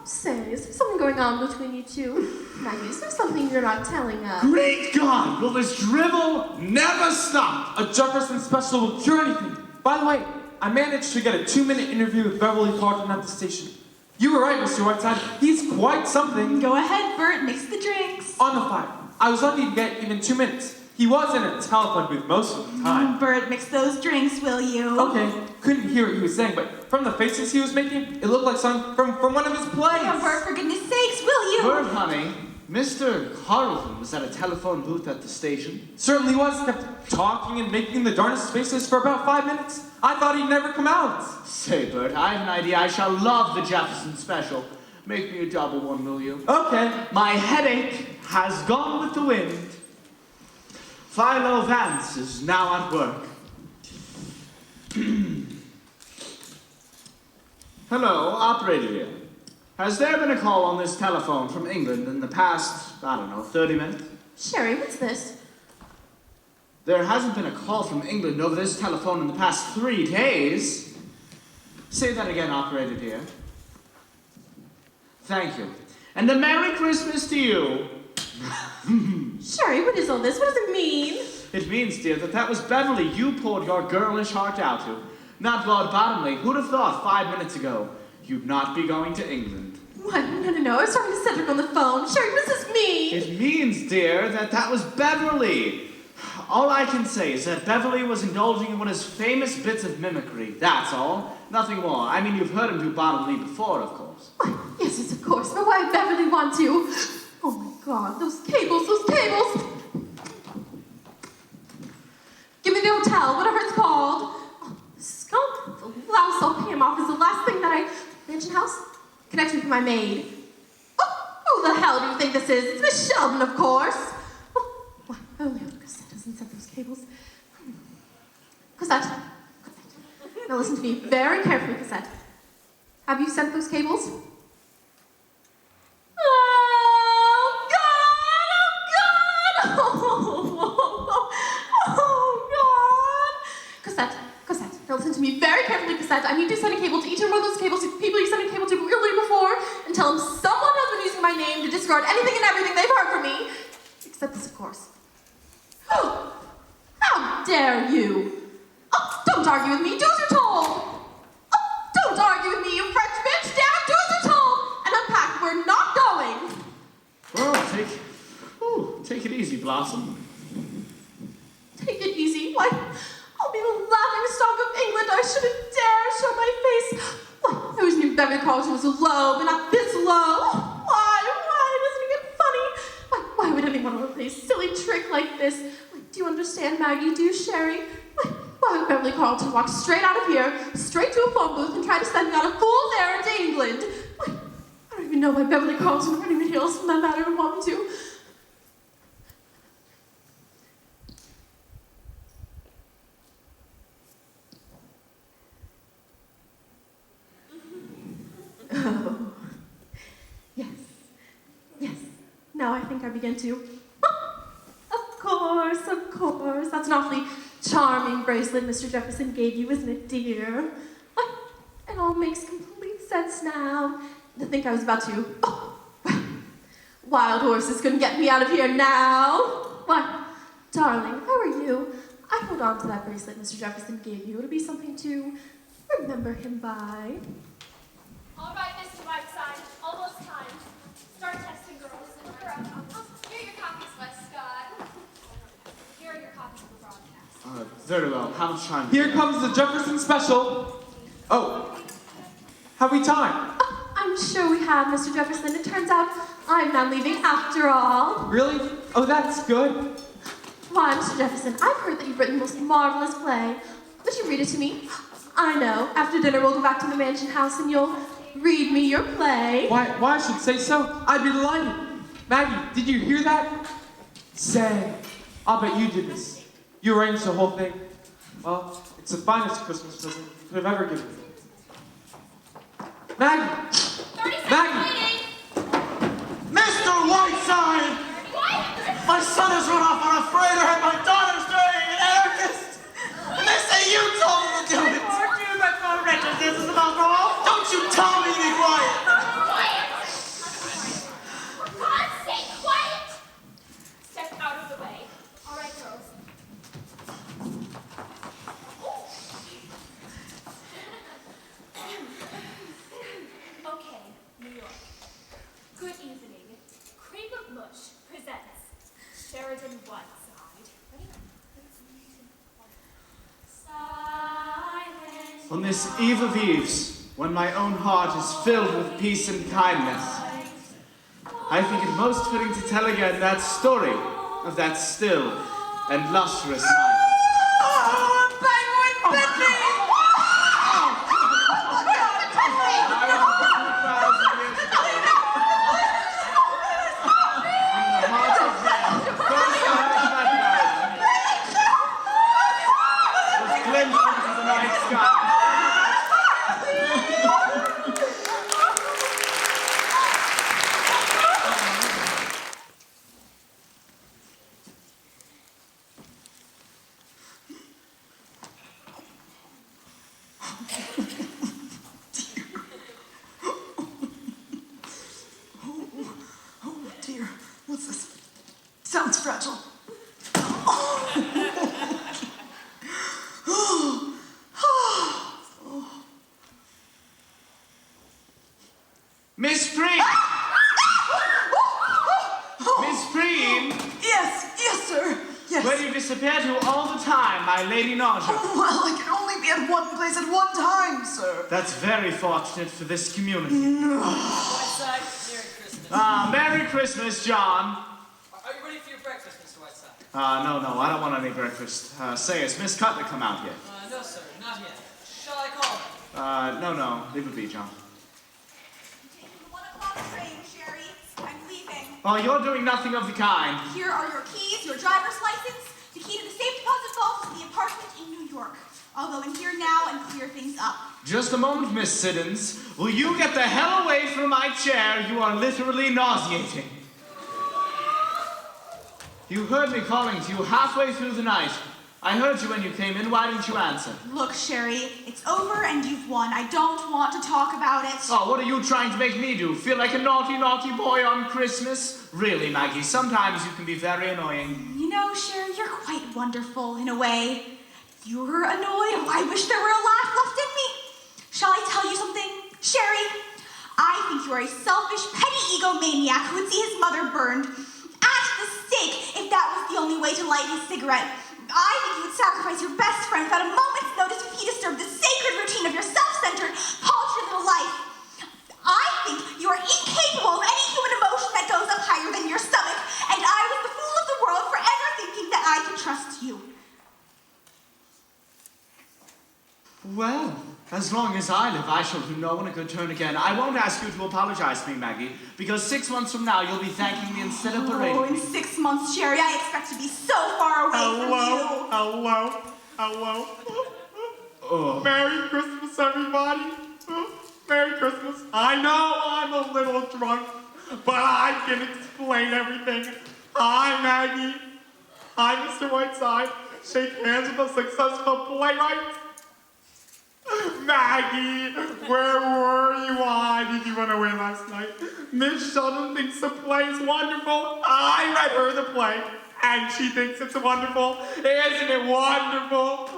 Say, is there something going on between you two? Maggie, is there something you're not telling us? Great God, will this drivel never stop? A Jefferson Special will cure anything. By the way, I managed to get a 2-minute interview with Beverly Carlton at the station. You were right, Mr. Whiteside. He's quite something. Go ahead, Bert. Mix the drinks. On the 5. I was lucky to get even 2 minutes. He was in a telephone booth most of the time. Bert, mix those drinks, will you? Okay, couldn't hear what he was saying, but from the faces he was making, it looked like something from one of his plays. Oh, Bert, for goodness sakes, will you? Bert, honey, Mr. Carlton was at a telephone booth at the station. Certainly was. Kept talking and making the darnest faces for about 5 minutes. I thought he'd never come out. Say, Bert, I have an idea. I shall love the Jefferson Special. Make me a double one, will you? Okay. My headache has gone with the wind. Philo Vance is now at work. Hello, operator here. Has there been a call on this telephone from England in the past, 30 minutes? Sherry, what's this? There hasn't been a call from England over this telephone in the past 3 days. Say that again, operator dear. Thank you. And a Merry Christmas to you. Sherry, what is all this? What does it mean? It means, dear, that was Beverly you poured your girlish heart out to. Not Lord Bottomley. Who'd have thought 5 minutes ago you'd not be going to England? What? No. I was talking to Cedric on the phone. Sherry, what does this mean? It means, dear, that was Beverly. All I can say is that Beverly was indulging in one of his famous bits of mimicry. That's all. Nothing more. I mean, you've heard him do Bottomley before, of course. Yes, of course. But why would Beverly want to? Oh my God, those cables. Give me the hotel, whatever it's called. Oh, skunk, the louse, I'll pay him off is the last thing that I... Mansion house? Connect me to my maid. Oh, who the hell do you think this is? It's Miss Sheldon, of course. Oh, why, I only hope Cosette doesn't set those cables. Cosette. Now listen to me very carefully, Cosette. Have you sent those cables? Oh, God! Cosette, now listen to me very carefully, Cosette. I need to send a cable to each one of those people you sent a cable to really before and tell them someone has been using my name to discard anything and everything they've heard from me. Except this, of course. How dare you? Oh, don't argue with me. Do as you're told. Oh, don't argue with me, you French bitch. Damn it, do as you're told. And unpack. We're not going. Well, take it easy, Blossom. Take it easy. Why, I'll be the laughing stock of England. I shouldn't dare show my face. Why, I always knew Beverly Carlton was low, but not this low. Why doesn't it get funny? Why would anyone want to play a silly trick like this? Do you understand, Maggie? Do you, Sherry? Why would Beverly Carlton walk straight out of here, straight to a phone booth, and try to send me on a fool's errand to England? I don't even know why Beverly Carlton or anybody else from that matter would want me to. Oh, yes. Now I think I begin to. Of course. That's an awfully charming bracelet Mr. Jefferson gave you, isn't it, dear? It all makes complete sense. sense now. To think I was about to... Oh, wild horses couldn't get me out of here now. Why, darling, how are you? I hold on to that bracelet Mr. Jefferson gave you. It'll be something to remember him by. All right, Mr. Whiteside, almost time. Start testing, girls. Look her up. Here are your copies, Westcott. Here are your copies of the broadcast. Very well. How much time? Here comes the Jefferson special. Oh, have we time? I'm sure we have, Mr. Jefferson. It turns out I'm not leaving after all. Really? Oh, that's good. Why, Mr. Jefferson, I've heard that you've written the most marvelous play. Would you read it to me? I know. After dinner, we'll go back to the mansion house and you'll read me your play. Why I should say so? I'd be delighted. Maggie, did you hear that? Say, I'll bet you did this. You arranged the whole thing. Well, it's the finest Christmas present you could have ever given me. Maggie! 30 seconds Maggie! waiting. Mr. Whiteside! My son has run off on a freighter and my daughter's doing an anarchist! And they say you told him to do it! This is about all. Don't you tell me to be quiet! Quiet! For God's sake, quiet! Step out of the way. All right, girls. Okay, New York. Good evening. Cream of Mush presents Sheridan Whiteside. Ready? Silence. On this eve of eves, when my own heart is filled with peace and kindness, I think it most fitting to tell again that story of that still and lustrous night. Penguin bit me! Oh dear, what's this? Sounds fragile. Miss Preen! Miss Preen! Yes, sir. Yes. Where do you disappear to all the time, my Lady Nausea? Oh, well, I can only be at one place at one time, sir. That's very fortunate for this community. Whiteside, Merry Christmas. Merry Christmas, John. Are you ready for your breakfast, Mr. Whiteside? No, I don't want any breakfast. Say, has Miss Cutler come out yet? No, sir, not yet. Shall I call her? No, leave it be, John. Taking the 1 o'clock train, Sherry. I'm leaving. Oh, you're doing nothing of the kind. Here are your keys, your driver's license, the key to the safe deposit vault to the apartment in New York. I'll go in here now and clear things up. Just a moment, Miss Siddons. Will you get the hell away from my chair? You are literally nauseating. You heard me calling to you halfway through the night. I heard you when you came in. Why didn't you answer? Look, Sherry, it's over and you've won. I don't want to talk about it. Oh, what are you trying to make me do? Feel like a naughty, naughty boy on Christmas? Really, Maggie, sometimes you can be very annoying. You know, Sherry, you're quite wonderful in a way. You're annoyed. Oh, I wish there were a laugh left in me. Shall I tell you something? Sherry, I think you are a selfish, petty egomaniac who would see his mother burned at the stake if that was the only way to light his cigarette. I think you would sacrifice your best friend without a moment's notice if he disturbed the sacred routine of your self-centered, paltry little life. I think you are incapable of any human emotion that goes up higher than your stomach, and I was the fool of the world for ever thinking that I could trust you. Well, as long as I live, I shall do no one a good turn again. I won't ask you to apologize to me, Maggie, because 6 months from now, you'll be thanking me instead of parading Oh, in me. 6 months, Sherry, I expect to be so far away from you. Hello. Oh. Merry Christmas, everybody. Merry Christmas. I know I'm a little drunk, but I can explain everything. Hi, Maggie. Hi, Mr. Whiteside. Shake hands with a successful playwright. Maggie, where were you? Why did you run away last night? Miss Sheldon thinks the play is wonderful. I read her the play, and she thinks it's wonderful. Isn't it wonderful?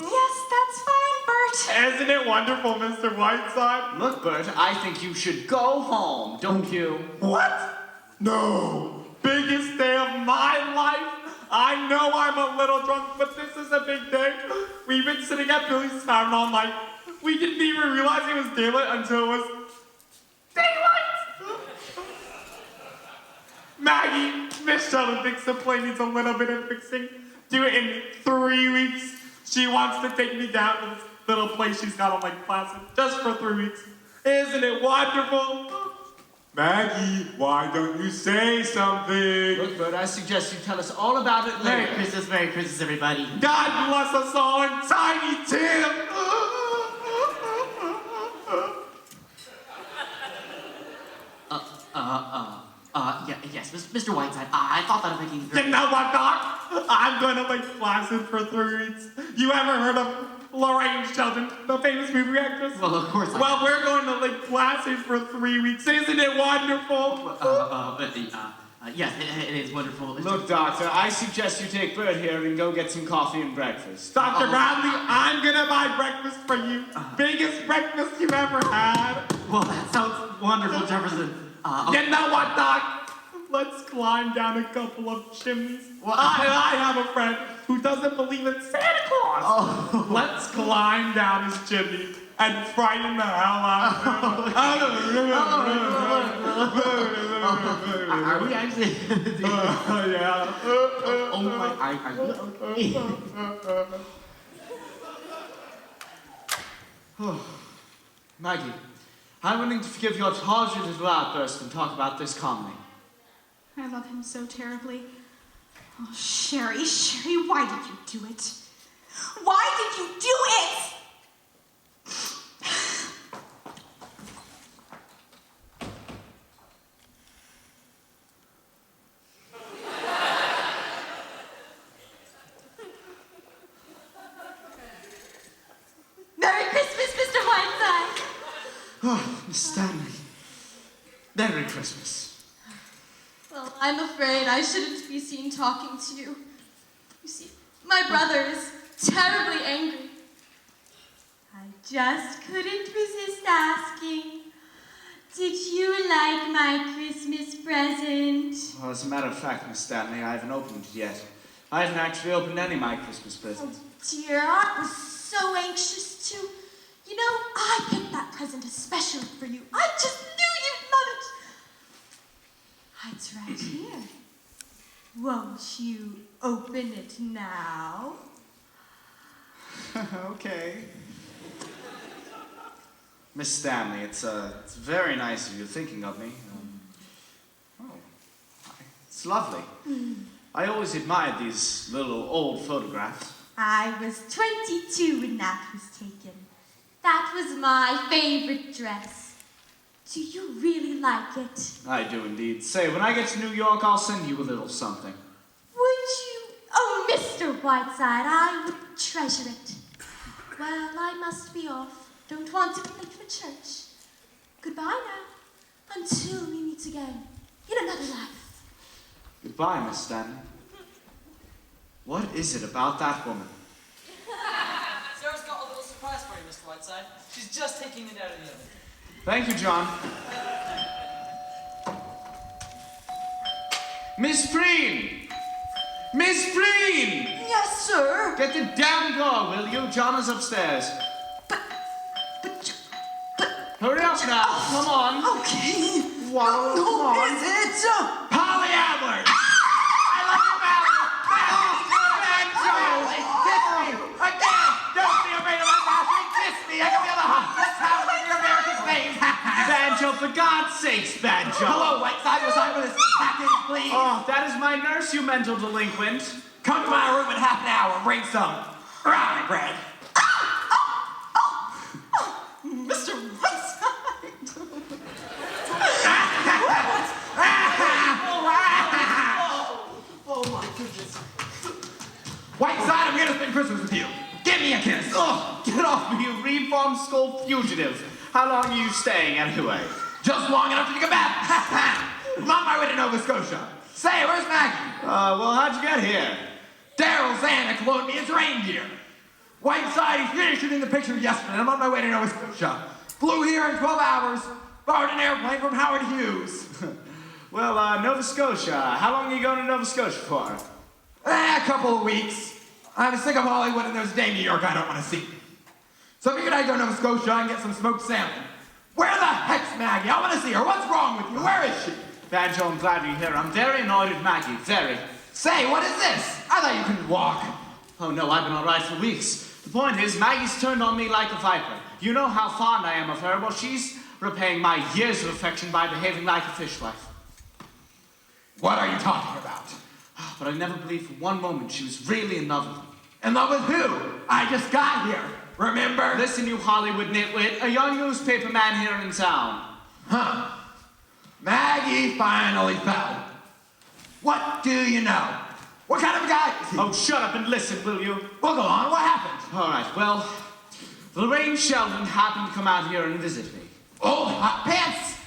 Yes, that's fine, Bert. Isn't it wonderful, Mr. Whiteside? Look, Bert, I think you should go home, don't you? What? No. Biggest day of my life. I know I'm a little drunk, but this is a big day. We've been sitting at Billy's Tavern all night. We didn't even realize it was daylight until it was daylight. Maggie, Miss Sheldon thinks the play needs a little bit of fixing. Do it in 3 weeks. She wants to take me down to this little place she's got on Lake Placid, just for 3 weeks. Isn't it wonderful? Maggie, why don't you say something? Look, Bert, I suggest you tell us all about it later. Merry Christmas, everybody. God bless us all and Tiny Tim! Yes, Mr. Whiteside, I thought that of making... You know what, Doc? I'm going to Lake Placid for 3 weeks. You ever heard of Lorraine Sheldon, the famous movie actress? Well, of course I Well, we're going to Lake Placid for 3 weeks. Isn't it wonderful? Yes, it is wonderful. Look, Doctor, I suggest you take Bert here and go get some coffee and breakfast. Dr. Bradley, I'm going to buy breakfast for you. Biggest breakfast you've ever had. Well, that sounds wonderful, Jefferson. You know what, Doc? Let's climb down a couple of chimneys. Well, I have a friend who doesn't believe in Santa Claus. Oh. Let's climb down his chimney and frighten the hell out of him. Are we actually... Yeah. Oh my... Are you okay? Maggie, I'm willing to forgive your tawdry little outburst and talk about this calmly. I love him so terribly. Oh, Sherry, why did you do it? Why did you do it? Merry Christmas, Mr. Whiteside. Oh, Miss Stanley. Merry Christmas. Well, I'm afraid I shouldn't be seen talking to you. You see, my brother is terribly angry. I just couldn't resist asking, did you like my Christmas present? Well, as a matter of fact, Miss Stanley, I haven't opened it yet. I haven't actually opened any of my Christmas presents. Oh dear, I was so anxious to. You know, I picked that present especially for you. I just knew you'd love it. It's right here. Won't you open it now? Okay. Miss Stanley, it's very nice of you thinking of me. It's lovely. I always admired these little old photographs. I was 22 when that was taken. That was my favorite dress. Do you really like it? I do indeed. Say, when I get to New York, I'll send you a little something. Would you? Oh, Mr. Whiteside, I would treasure it. Well, I must be off. Don't want to be late for church. Goodbye now. Until we meet again in another life. Goodbye, Miss Stanley. What is it about that woman? Sarah's got a little surprise for you, Mr. Whiteside. She's just taking it out of the oven. Thank you, John. Miss Preen! Miss Preen! Yes, sir. Get the damn door, will you? John is upstairs. Hurry up now. Come on. Okay. Wow, come Who on. is it? Polly Adler! I love you, Polly! Kiss me! Again! Don't be afraid of my mouth! Kiss me! I can feel the hot power in your American face! Banjo, for God's sakes, Banjo! Hello, Whiteside. Was I with this package, please? Oh, that is my nurse, you mental delinquent. Come to my room in half an hour and bring some brownie bread. Mr. Whiteside. Oh, my goodness. Whiteside, I'm gonna spend Christmas with you. Give me a kiss. Oh, get off me, you reed farmer! fugitive. How long are you staying anyway? Just long enough to get back. I'm on my way to Nova Scotia. Say, where's Maggie? Well, how'd you get here? Daryl Zanuck loaned me his reindeer. Whiteside, he finished shooting the picture yesterday. I'm on my way to Nova Scotia. Flew here in 12 hours. Borrowed an airplane from Howard Hughes. Well, Nova Scotia. How long are you going to Nova Scotia for? A couple of weeks. I'm sick of Hollywood and there's a day in New York I don't want to see. So I figured I'd go to Nova Scotia and get some smoked salmon. Where the heck's Maggie? I want to see her. What's wrong with you? Where is she? Banjo, I'm glad you're here. I'm very annoyed at Maggie. Very. Say, what is this? I thought you couldn't walk. Oh, no, I've been all right for weeks. The point is, Maggie's turned on me like a viper. You know how fond I am of her. Well, she's repaying my years of affection by behaving like a fishwife. What are you talking about? But I never believed for one moment she was really in love with me. In love with who? I just got here. Remember? Listen, you Hollywood nitwit. A young newspaper man here in town. Huh. Maggie finally fell. What do you know? What kind of guy is he? Oh, shut up and listen, will you? Well, go on. What happened? All right, well, Lorraine Sheldon happened to come out here and visit me. Old hot pants?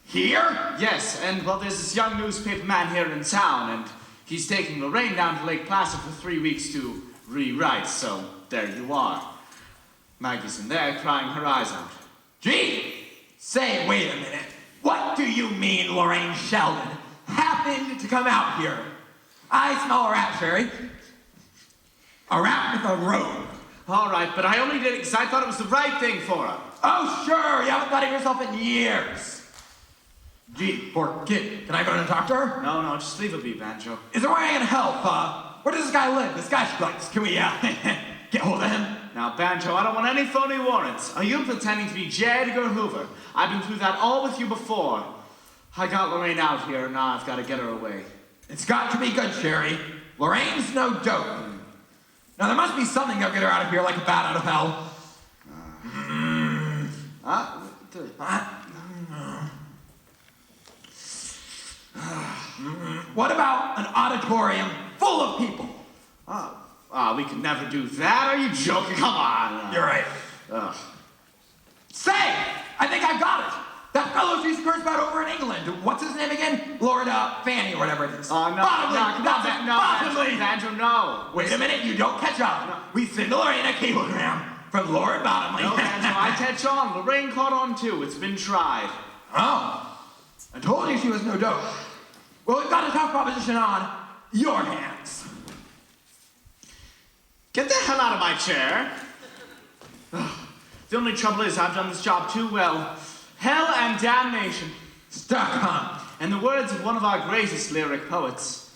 Here? Yes, and, well, there's this young newspaper man here in town, and he's taking Lorraine down to Lake Placid for 3 weeks to rewrite, so there you are. Maggie's in there crying her eyes out. Gee! Say, wait a minute. What do you mean Lorraine Sheldon happened to come out here? I smell a rat, Sherry. A rat with a robe. All right, but I only did it because I thought it was the right thing for her. Oh, sure. You haven't thought of yourself in years. Gee, poor kid. Can I go in and talk to her? No, just leave it be, Banjo. Is there a way I can help? Where does this guy live? This guy she likes. Can we, get hold of him? Now, Banjo, I don't want any phony warrants. Are you pretending to be J. Edgar Hoover? I've been through that all with you before. I got Lorraine out here, and now I've got to get her away. It's got to be good, Sherry. Lorraine's no dope. Now, there must be something that'll get her out of here like a bat out of hell. What about an auditorium full of people? We could never do that. Are you joking? Come on. You're right. Say, I think I got it. That fellow she screws about over in England. What's his name again? Lord Fanny or whatever it is. Oh, no. Bottomley. Banjo, no. Wait a minute, you don't catch on. No. We send Lorraine a cablegram from Lord Bottomley. No, Banjo, I catch on. Lorraine caught on too. It's been tried. Oh. I told you she was no dope. Well, we've got a tough proposition on your hands. Get the hell out of my chair. The only trouble is I've done this job too well. Hell and damnation. Stuck, huh? In the words of one of our greatest lyric poets,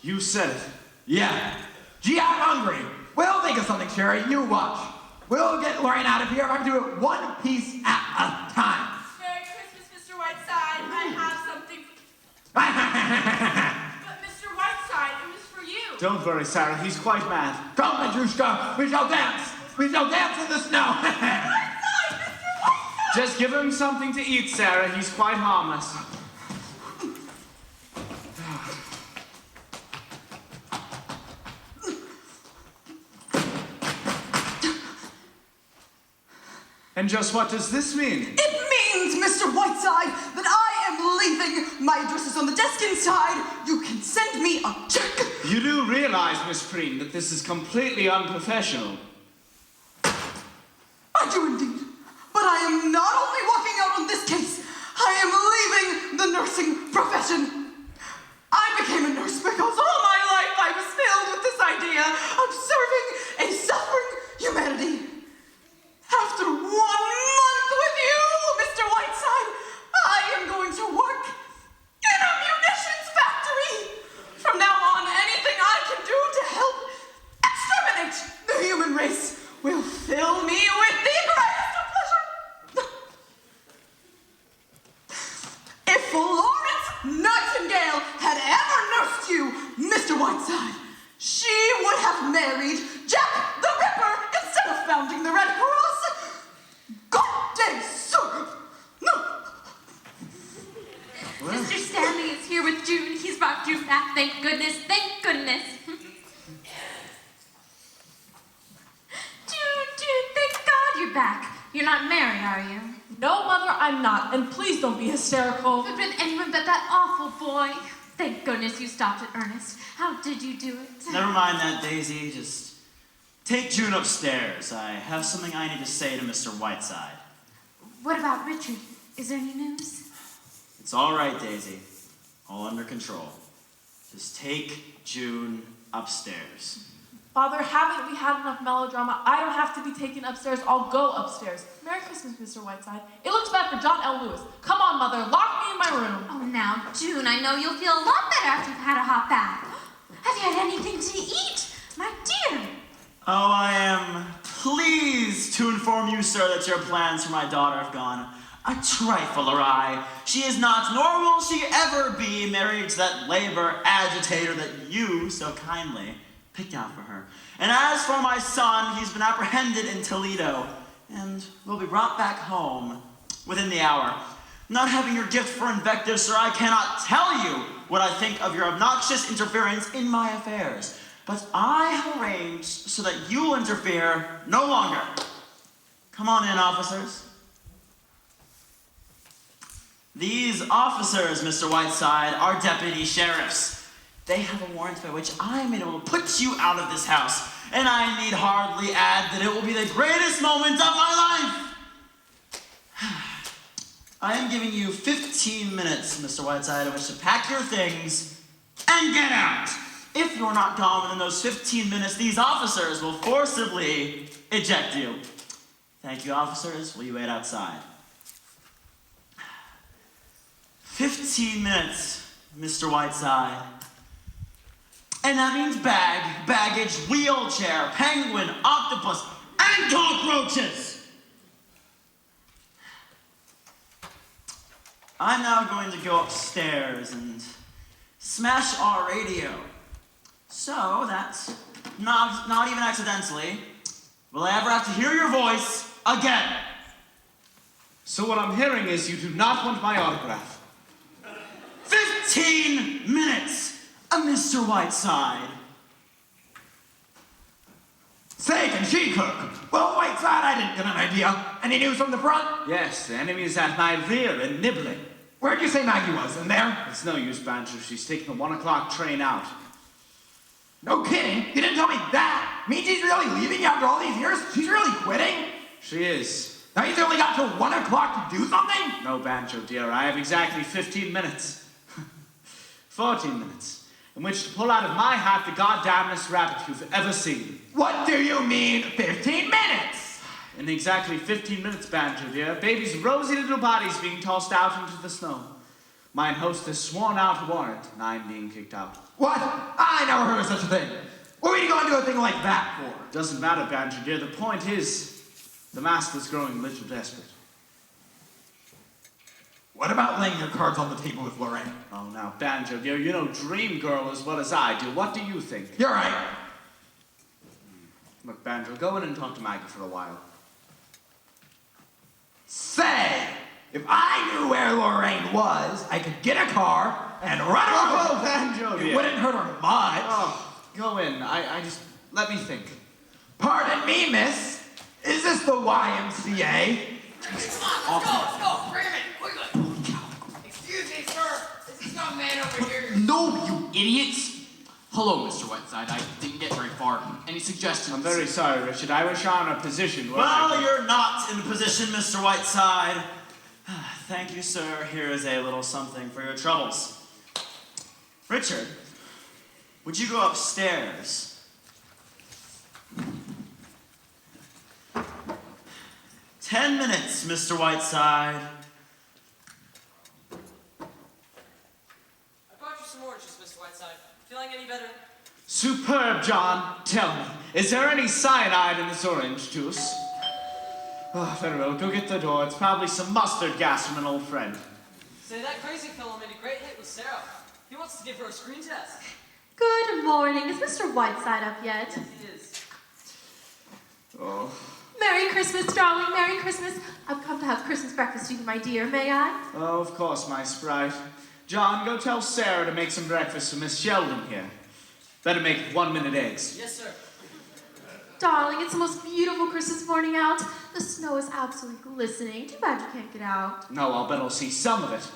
you said it. Yeah. Gee, I'm hungry. We'll think of something, Sherry. You watch. We'll get Lorraine out of here if I can do it one piece at a time. Merry Christmas, Mr. Whiteside. I have something. But Mr. Whiteside, it was for you. Don't worry, Sarah. He's quite mad. Come, Petrushka. We shall dance. We shall dance in the snow. Just give him something to eat, Sarah. He's quite harmless. And just what does this mean? It means, Mr. Whiteside, that I am leaving. My address is on the desk inside. You can send me a check. You do realize, Miss Preen, that this is completely unprofessional. I do indeed. But I am not only walking out on this case, I am leaving the nursing profession. I became a nurse because all my life I was filled with this idea of serving a suffering humanity. After 1 month with you, Mr. Whiteside, I am going to work in a munitions factory. From now on, anything I can do to help exterminate the human race will fill me with the greatest of pleasure. If Florence Nightingale had ever nursed you, Mr. Whiteside, she would have married Jack the Ripper instead of founding the Red Cross. God day, sir! No! Mr. Stanley is here with June. He's brought June back. Thank goodness. Thank goodness. June, thank God you're back. You're not married. are you? No, Mother, I'm not. And please don't be hysterical. Could have been anyone but that awful boy. Thank goodness you stopped at Ernest. How did you do it? Never mind that, Daisy. Just take June upstairs. I have something I need to say to Mr. Whiteside. What about Richard? Is there any news? It's all right, Daisy. All under control. Just take June upstairs. Father, haven't we had enough melodrama? I don't have to be taken upstairs. I'll go upstairs. Merry Christmas, Mr. Whiteside. It looks bad for John L. Lewis. Come on, Mother. Lock me in my room. Oh, now, June, I know you'll feel a lot better after you've had a hot bath. Have you had anything to eat? My dear. Oh, I am pleased to inform you, sir, that your plans for my daughter have gone a trifle awry. She is not, nor will she ever be, married to that labor agitator that you so kindly picked out for her. And as for my son, he's been apprehended in Toledo and will be brought back home within the hour. Not having your gift for invective, sir, I cannot tell you what I think of your obnoxious interference in my affairs. But I have arranged so that you'll interfere no longer. Come on in, officers. These officers, Mr. Whiteside, are deputy sheriffs. They have a warrant by which I am able to put you out of this house, and I need hardly add that it will be the greatest moment of my life. I am giving you 15 minutes, Mr. Whiteside, in which to pack your things and get out. If you're not gone within those 15 minutes, these officers will forcibly eject you. Thank you, officers. Will you wait outside? 15 minutes, Mr. Whiteside. And that means bag, baggage, wheelchair, penguin, octopus, and cockroaches! I'm now going to go upstairs and smash our radio. So that, not even accidentally, will I ever have to hear your voice again. So what I'm hearing is you do not want my autograph. 15 minutes, Mr. Whiteside. Say, can she cook? Well, Whiteside, I didn't get an idea. Any news from the front? Yes, the enemy is at my rear and nibbling. Where'd you say Maggie was? In there? It's no use, Banjo. She's taking the 1 o'clock train out. No kidding. You didn't tell me that. Mean she's really leaving you after all these years? She's really quitting? She is. Now you've only got till 1 o'clock to do something? No, Banjo, dear. I have exactly 15 minutes. 14 minutes. In which to pull out of my hat the goddamnest rabbit you've ever seen. What do you mean, 15 minutes? In exactly 15 minutes, Banjo, dear, baby's rosy little body's being tossed out into the snow. Mine host has sworn out a warrant, and I'm being kicked out. What? I never heard of such a thing. What are you going to do a thing like that for? Doesn't matter, Banjo, dear. The point is, the master's growing a little desperate. What about laying your cards on the table with Lorraine? Oh, now, Banjo, dear, you know Dream Girl as well as I do. What do you think? You're right. Look, Banjo, go in and talk to Maggie for a while. Say, if I knew where Lorraine was, I could get a car and run her Oh, home. Banjo, It dear. wouldn't hurt her much. Oh, go in. I just... let me think. Pardon me, miss. Is this the YMCA? Come on, let's go, bring him in, quickly. Excuse me, sir. Is this young man over here? No, you idiots! Hello, Mr. Whiteside. I didn't get very far. Any suggestions? I'm very sorry, Richard. I wish I were in a position where Well, you're not in a position, Mr. Whiteside. Thank you, sir. Here is a little something for your troubles. Richard, would you go upstairs? 10 minutes, Mr. Whiteside. I brought you some oranges, Mr. Whiteside. Feeling any better? Superb, John. Tell me, is there any cyanide in this orange juice? Oh, very well. Go get the door. It's probably some mustard gas from an old friend. Say, that crazy fellow made a great hit with Sarah. He wants to give her a screen test. Good morning. Is Mr. Whiteside up yet? He is. Oh. Merry Christmas, darling. Merry Christmas. I've come to have Christmas breakfast with you, my dear. May I? Oh, of course, my sprite. John, go tell Sarah to make some breakfast for Miss Sheldon here. Better make 1-minute eggs. Yes, sir. Darling, it's the most beautiful Christmas morning out. The snow is absolutely glistening. Too bad you can't get out. No, I'll bet I'll see some of it.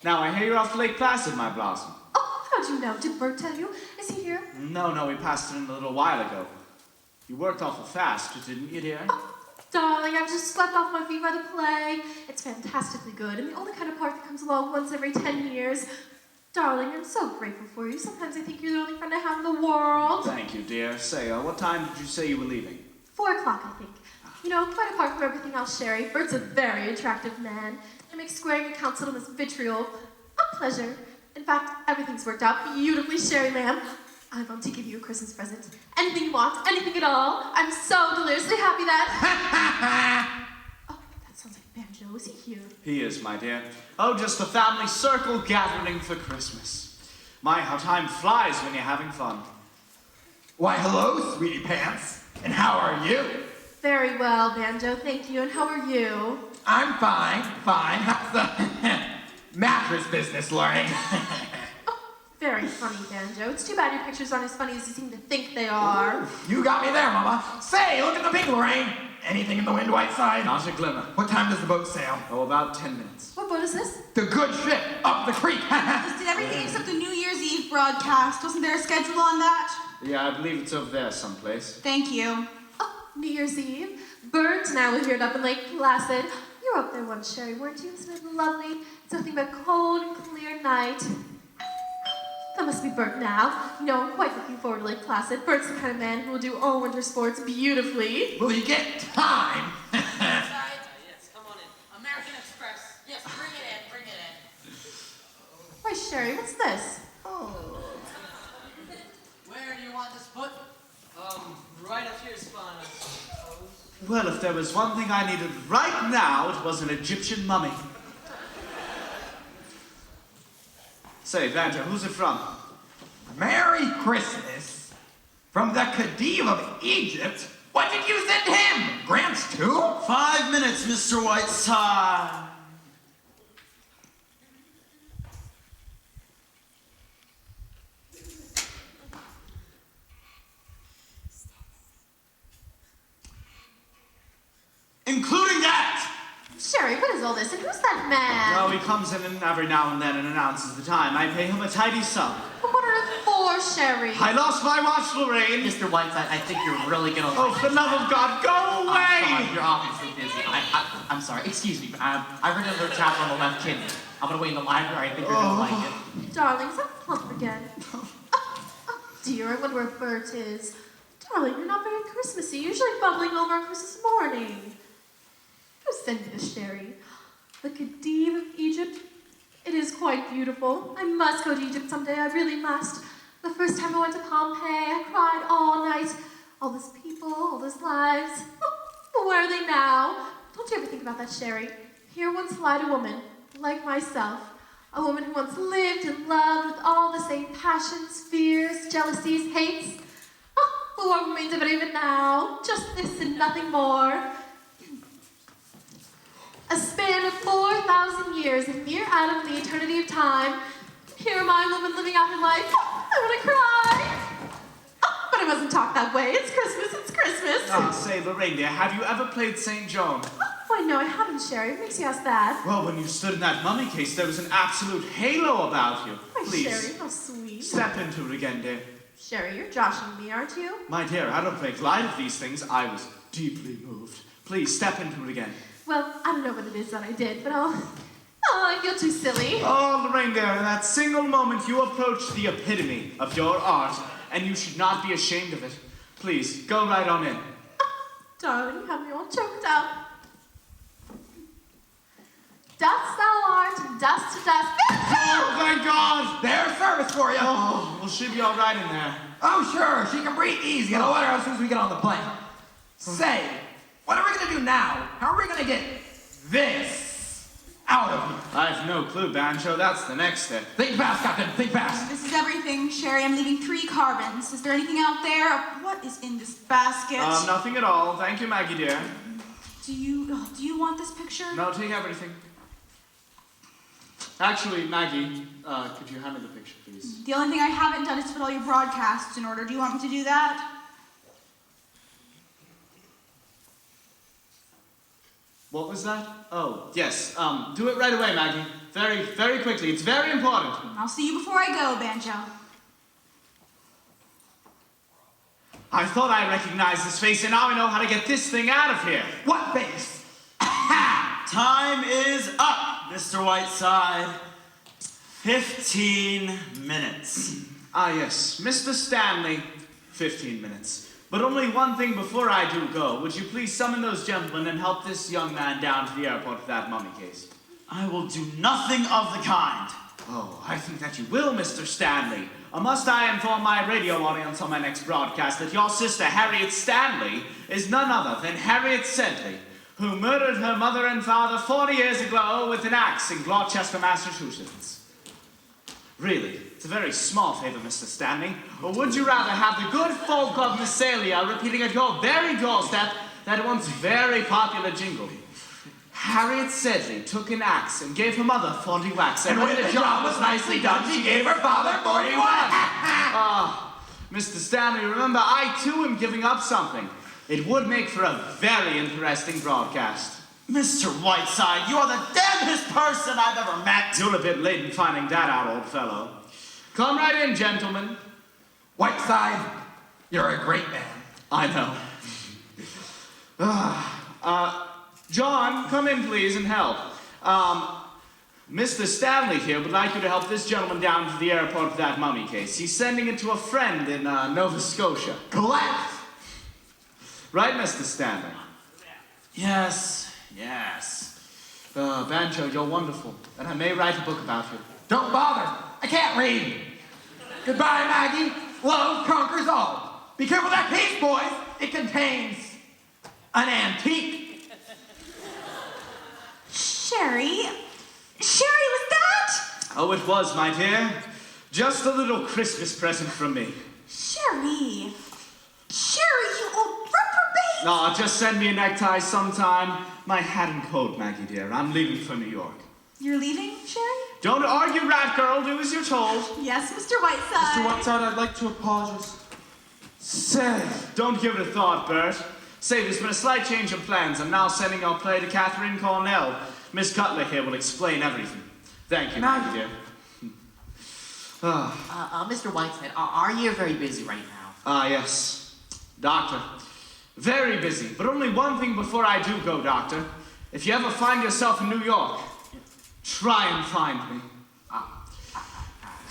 Now, I hear you're off to Lake Placid, my blossom. Oh, how'd you know? Did Bert tell you? Is he here? No, we passed it in a little while ago. You worked awful fast, didn't you, dear? Oh, darling, I've just swept off my feet by the play. It's fantastically good, and the only kind of part that comes along once every 10 years. Darling, I'm so grateful for you. Sometimes I think you're the only friend I have in the world. Thank you, dear. Say, what time did you say you were leaving? 4 o'clock, I think. You know, quite apart from everything else, Sherry, Bert's a very attractive man. It makes squaring accounts with him as vitriol a pleasure. In fact, everything's worked out beautifully, Sherry, ma'am. I'm going to give you a Christmas present. Anything you want, anything at all. I'm so deliriously happy that... Oh, that sounds like Banjo. Is he here? He is, my dear. Oh, just a family circle gathering for Christmas. My, how time flies when you're having fun. Why, hello, sweetie pants. And how are you? Very well, Banjo. Thank you. And how are you? I'm fine. How's the mattress business, Lorraine? Very funny, Banjo. It's too bad your pictures aren't as funny as you seem to think they are. Ooh, you got me there, Mama. Say, look at the pink, Lorraine. Anything in the wind, Whiteside? Not a glimmer. What time does the boat sail? Oh, about 10 minutes. What boat is this? The good ship up the creek. Just did everything except the New Year's Eve broadcast. Wasn't there a schedule on that? Yeah, I believe it's over there someplace. Thank you. Oh, New Year's Eve. Bert and I were here up in Lake Placid. You were up there once, Sherry, weren't you? Isn't it lovely? It's nothing but cold and clear night. That must be Bert now. You know, I'm quite looking forward to Lake Placid. Bert's the kind of man who will do all winter sports beautifully. Will you get time? Yes, come on in. American Express. Yes, bring it in. Why, Sherry, what's this? Oh. Where do you want this put? Right up here, Spawn. Well, if there was one thing I needed right now, it was an Egyptian mummy. Say, Banjo, who's it from? Merry Christmas. From the Khedive of Egypt? What did you send him? Grants too? 5 minutes, Mr. Whiteside. Including that! Sherry, what is all this? And who's that man? Well, he comes in every now and then and announces the time. I pay him a tidy sum. But what are it for, Sherry? I lost my watch, Lorraine. Mr. Whiteside, I think you're really gonna. Oh, for the love of God, go away! I'm sorry, you're obviously busy. I'm sorry. Excuse me. I read another chapter on the left kidney. I'm gonna wait in the library. I think you're gonna like it. Darling, is that Plump again? Oh, dear, I wonder where Bert is. Darling, you're not very Christmassy. You're usually bubbling over on Christmas morning. Who sent you this, Sherry? The Khedive of Egypt? It is quite beautiful. I must go to Egypt someday. I really must. The first time I went to Pompeii, I cried all night. All those people, all those lives. But where are they now? Don't you ever think about that, Sherry? Here once lied a woman, like myself. A woman who once lived and loved with all the same passions, fears, jealousies, hates. But what remains of it even now? Just this and nothing more. A span of 4,000 years, a mere atom in the eternity of time. Here am I, woman, living out her life. I want to cry. But I mustn't talk that way. It's Christmas, it's Christmas. Ah, say, Lorraine, dear, have you ever played St. John? Why, no, I haven't, Sherry. What makes you ask that? Well, when you stood in that mummy case, there was an absolute halo about you. Why, Please, Sherry, how sweet. step into it again, dear. Sherry, you're joshing me, aren't you? My dear, I don't make light of these things. I was deeply moved. Please, step into it again. Well, I don't know what it is that I did, but I feel too silly. Oh, Lorraine, dear, in that single moment you approached the epitome of your art, and you should not be ashamed of it. Please, go right on in. Darling, you have me all choked up. Dust thou art, and dust to dust. Oh, thank God! There's service for you. Oh, will she be all right in there? Oh, sure. She can breathe easy. I'll let her as soon as we get on the plane. Say, what are we going to do now? How are we going to get this out of here? I have no clue, Banjo. That's the next step. Think fast, Captain. Think fast. This is everything, Sherry. I'm leaving 3 carbons. Is there anything out there? What is in this basket? Nothing at all. Thank you, Maggie, dear. Do you want this picture? No, take everything. Actually, Maggie, could you hand me the picture, please? The only thing I haven't done is put all your broadcasts in order. Do you want me to do that? What was that? Oh, yes. Do it right away, Maggie. Very, very quickly. It's very important. I'll see you before I go, Banjo. I thought I recognized this face, and now I know how to get this thing out of here. What face? Time is up, Mr. Whiteside. 15 minutes. Ah, yes. Mr. Stanley, 15 minutes. But only one thing before I do go. Would you please summon those gentlemen and help this young man down to the airport with that mummy case? I will do nothing of the kind. Oh, I think that you will, Mr. Stanley. Must I inform my radio audience on my next broadcast that your sister, Harriet Stanley, is none other than Harriet Sedley, who murdered her mother and father 40 years ago with an axe in Gloucester, Massachusetts. Really, it's a very small favor, Mr. Stanley. Or would you rather have the good folk of Massalia repeating at your very doorstep that once very popular jingle? Harriet Sedley took an axe and gave her mother 40 whacks. And when the job was nicely done, she gave her father 41. Mr. Stanley, remember, I too am giving up something. It would make for a very interesting broadcast. Mr. Whiteside, you are the damnedest person I've ever met. You're a bit late in finding that out, old fellow. Come right in, gentlemen. Whiteside, you're a great man. I know. John, come in, please, and help. Mr. Stanley here would like you to help this gentleman down to the airport with that mummy case. He's sending it to a friend in Nova Scotia. Collect! Right, Mr. Stanley? Yes. Banjo, you're wonderful, and I may write a book about you. Don't bother. I can't read. Goodbye, Maggie. Love conquers all. Be careful of that case, boys. It contains an antique. Sherry, was that? Oh, it was, my dear. Just a little Christmas present from me. Sherry, you old reprobate! No, just send me a necktie sometime. My hat and coat, Maggie dear. I'm leaving for New York. You're leaving, Sherry? Don't argue, rat girl. Do as you're told. Yes, Mr. Whiteside. Mr. Whiteside, I'd like to apologize. Say. Don't give it a thought, Bert. Say, there's been a slight change of plans. I'm now sending your play to Catherine Cornell. Miss Cutler here will explain everything. Thank you, Maggie dear. Mr. Whiteside, are you very busy right now? Yes. Doctor. Very busy, but only one thing before I do go, Doctor. If you ever find yourself in New York, try and find me.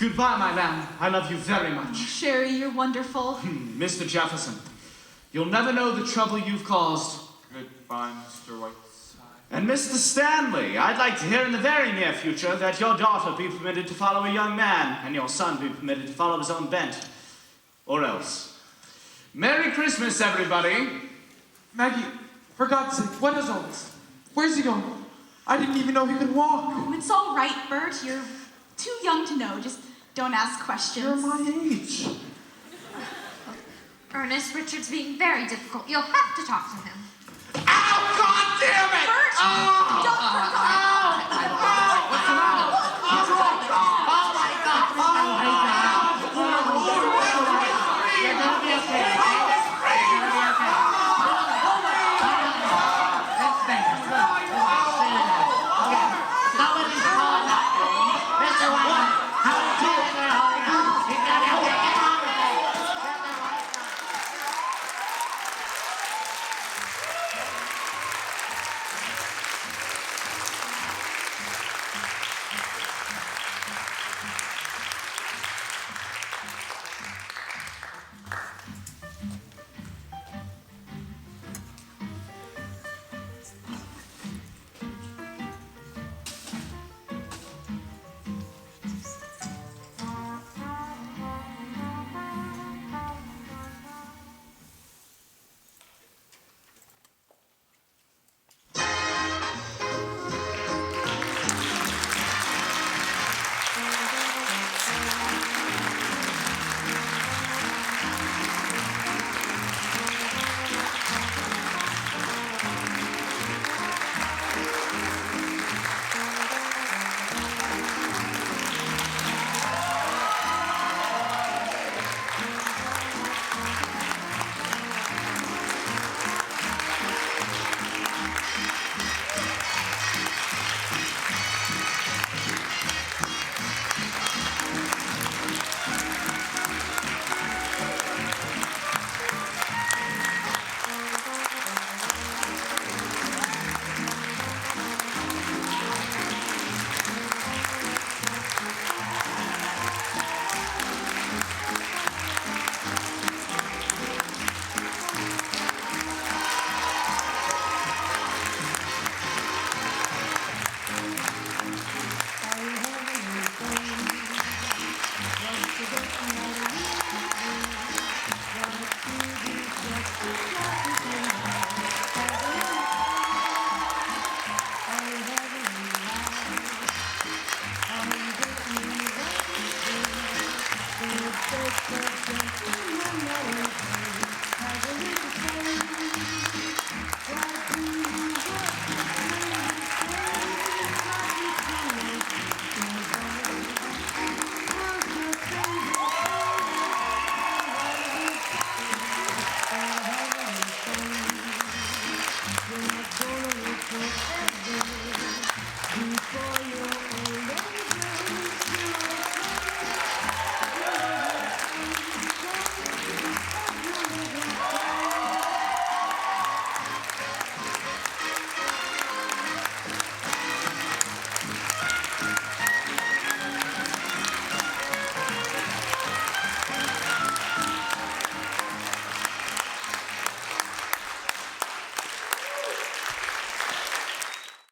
Goodbye, my lamb. I love you very much. Sherry, you're wonderful. Mr. Jefferson, you'll never know the trouble you've caused. Goodbye, Mr. Whiteside. And Mr. Stanley, I'd like to hear in the very near future that your daughter be permitted to follow a young man and your son be permitted to follow his own bent. Or else. Merry Christmas, everybody. Maggie, for God's sake, what is all this? Where's he going? I didn't even know he could walk. Oh, it's all right, Bert. You're too young to know. Just don't ask questions. You're my age. Ernest, Richard's being very difficult. You'll have to talk to him. Ow, God damn it! Bert, Oh! don't, for God.